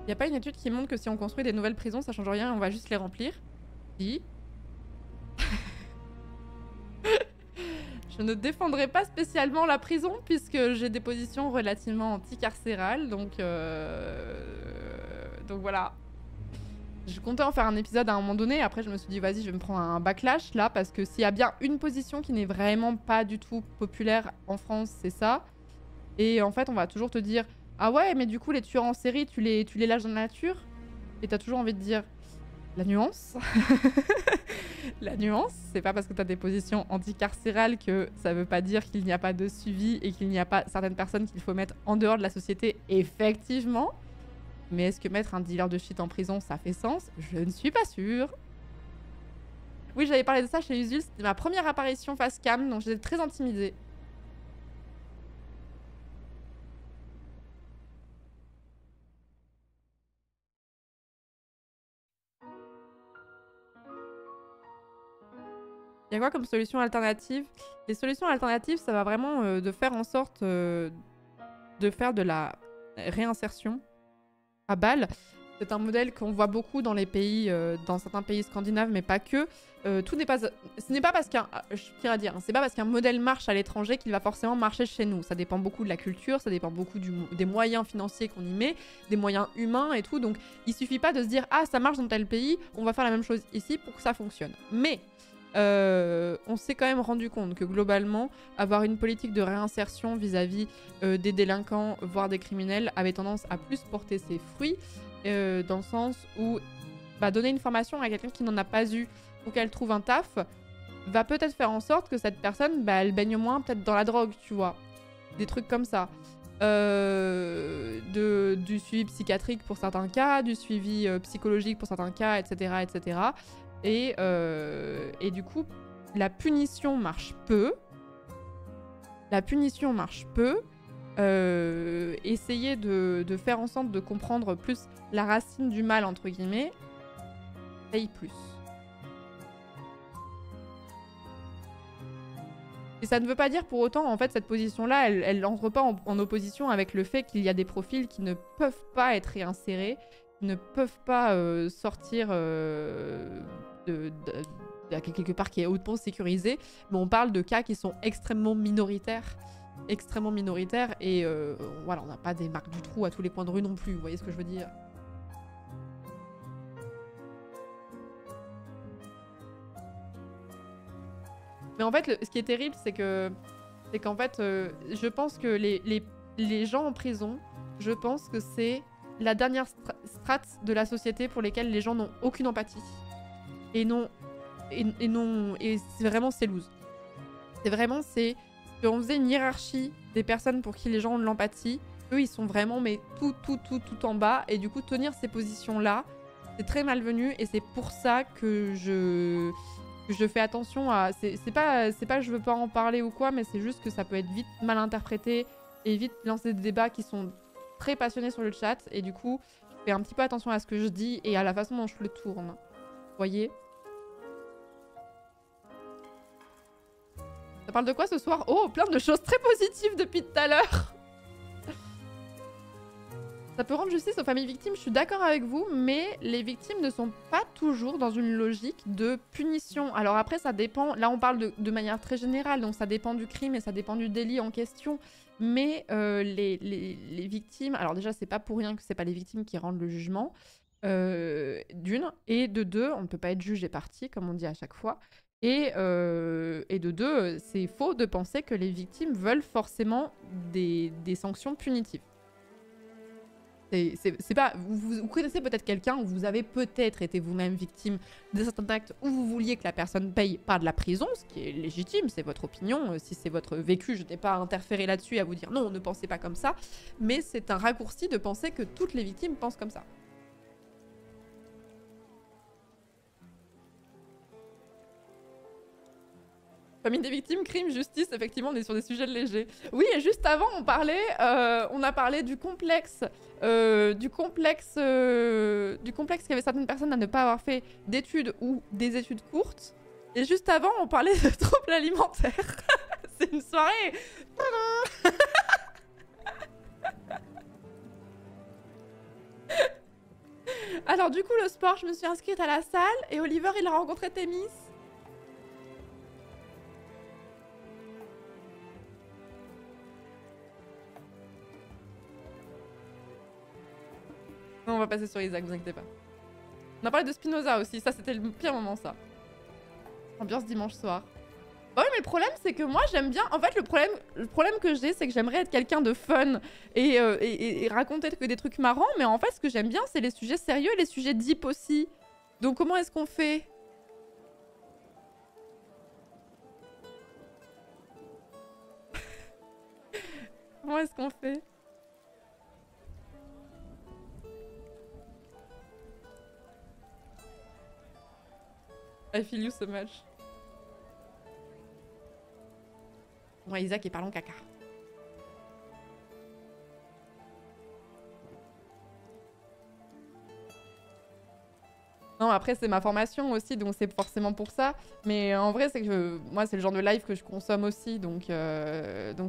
Y a pas une étude qui montre que si on construit des nouvelles prisons, ça change rien et on va juste les remplir? Si. Je ne défendrai pas spécialement la prison puisque j'ai des positions relativement anti-carcérales, donc voilà. Je comptais en faire un épisode à un moment donné, après je me suis dit vas-y je vais me prendre un backlash là, parce que s'il y a bien une position qui n'est vraiment pas du tout populaire en France, c'est ça. Et en fait on va toujours te dire ah ouais mais du coup les tueurs en série tu les lâches dans la nature, et t'as toujours envie de dire la nuance. La nuance, c'est pas parce que t'as des positions anticarcérales que ça veut pas dire qu'il n'y a pas de suivi et qu'il n'y a pas certaines personnes qu'il faut mettre en dehors de la société, effectivement. Mais est-ce que mettre un dealer de shit en prison, ça fait sens? Je ne suis pas sûre. Oui, j'avais parlé de ça chez Usul, c'était ma première apparition face cam, donc j'étais très intimidée. Il y a quoi comme solution alternative? Les solutions alternatives, ça va vraiment de faire en sorte de faire de la réinsertion à balle. C'est un modèle qu'on voit beaucoup dans les pays, dans certains pays scandinaves, mais pas que. Tout n'est pas, ce n'est pas parce qu'un, je tiens à dire, hein, c'est pas parce qu'un modèle marche à l'étranger qu'il va forcément marcher chez nous. Ça dépend beaucoup de la culture, ça dépend beaucoup des moyens financiers qu'on y met, des moyens humains et tout. Donc, il suffit pas de se dire ah ça marche dans tel pays, on va faire la même chose ici pour que ça fonctionne. Mais on s'est quand même rendu compte que globalement, avoir une politique de réinsertion vis-à-vis des délinquants, voire des criminels, avait tendance à plus porter ses fruits, dans le sens où donner une formation à quelqu'un qui n'en a pas eu pour qu'elle trouve un taf, va peut-être faire en sorte que cette personne, elle baigne moins peut-être dans la drogue, tu vois. Des trucs comme ça. Du suivi psychiatrique pour certains cas, du suivi psychologique pour certains cas, etc. etc. Et du coup, la punition marche peu. Essayer de faire en sorte de comprendre plus la racine du mal, entre guillemets, paye plus. Et ça ne veut pas dire pour autant, en fait, cette position-là, elle n'entre pas en opposition avec le fait qu'il y a des profils qui ne peuvent pas être réinsérés, qui ne peuvent pas sortir quelque part qui est hautement sécurisé. Mais on parle de cas qui sont extrêmement minoritaires. Et voilà, on n'a pas des marques du trou à tous les coins de rue non plus, vous voyez ce que je veux dire? Mais en fait, ce qui est terrible, c'est qu'en fait, je pense que les gens en prison, je pense que c'est la dernière strate de la société pour lesquelles les gens n'ont aucune empathie. Et c'est vraiment, c'est loose. C'est qu'on faisait une hiérarchie des personnes pour qui les gens ont de l'empathie. Eux, ils sont vraiment, mais tout en bas. Et du coup, tenir ces positions-là, c'est très malvenu. Et c'est pour ça que je fais attention à... C'est pas que je veux pas en parler ou quoi, mais c'est juste que ça peut être vite mal interprété et vite lancer des débats qui sont très passionnés sur le chat. Et du coup, je fais un petit peu attention à ce que je dis et à la façon dont je le tourne. Vous voyez? Ça parle de quoi ce soir? Oh, plein de choses très positives depuis tout à l'heure. Ça peut rendre justice aux familles victimes, je suis d'accord avec vous, mais les victimes ne sont pas toujours dans une logique de punition. Alors après, ça dépend, là on parle de manière très générale, donc ça dépend du crime et ça dépend du délit en question. Mais les victimes, alors déjà c'est pas pour rien que c'est pas les victimes qui rendent le jugement, D'une. Et de deux, on ne peut pas être juge et partie, comme on dit à chaque fois. Et de deux, c'est faux de penser que les victimes veulent forcément des sanctions punitives. C'est pas, vous connaissez peut-être quelqu'un où vous avez peut-être été vous-même victime de certains actes où vous vouliez que la personne paye par de la prison, ce qui est légitime, c'est votre opinion. Si c'est votre vécu, je n'ai pas à interférer là-dessus et à vous dire non, ne pensez pas comme ça. Mais c'est un raccourci de penser que toutes les victimes pensent comme ça. Famille des victimes, crime, justice, effectivement, on est sur des sujets légers. Oui, et juste avant, on a parlé du complexe qu'avaient certaines personnes à ne pas avoir fait d'études ou des études courtes. Et juste avant, on parlait de troubles alimentaires. C'est une soirée. Alors du coup, le sport, je me suis inscrite à la salle et Oliver, il a rencontré Thémis. Non, on va passer sur Isaac, vous inquiétez pas. On a parlé de Spinoza aussi, ça c'était le pire moment ça. Ambiance dimanche soir. Bah oui, mais le problème c'est que moi j'aime bien... En fait le problème que j'ai c'est que j'aimerais être quelqu'un de fun et raconter que des trucs marrants, mais en fait ce que j'aime bien c'est les sujets sérieux et les sujets deep aussi. Donc comment est-ce qu'on fait? Comment est-ce qu'on fait? I feel you so much. Bon, Isaac est parlant caca. Non, après, c'est ma formation aussi, donc c'est forcément pour ça. Mais en vrai, c'est que moi, c'est le genre de live que je consomme aussi. Donc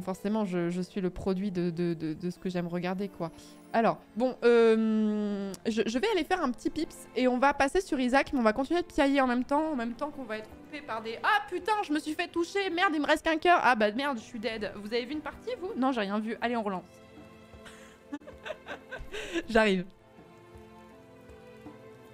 forcément, je suis le produit de ce que j'aime regarder, quoi. Alors, bon, je vais aller faire un petit pips et on va passer sur Isaac, mais on va continuer de piailler en même temps qu'on va être coupé par des... Ah, putain, je me suis fait toucher. Merde, il me reste qu'un cœur. Ah, bah merde, je suis dead. Vous avez vu une partie, vous? Non, j'ai rien vu. Allez, on relance. J'arrive.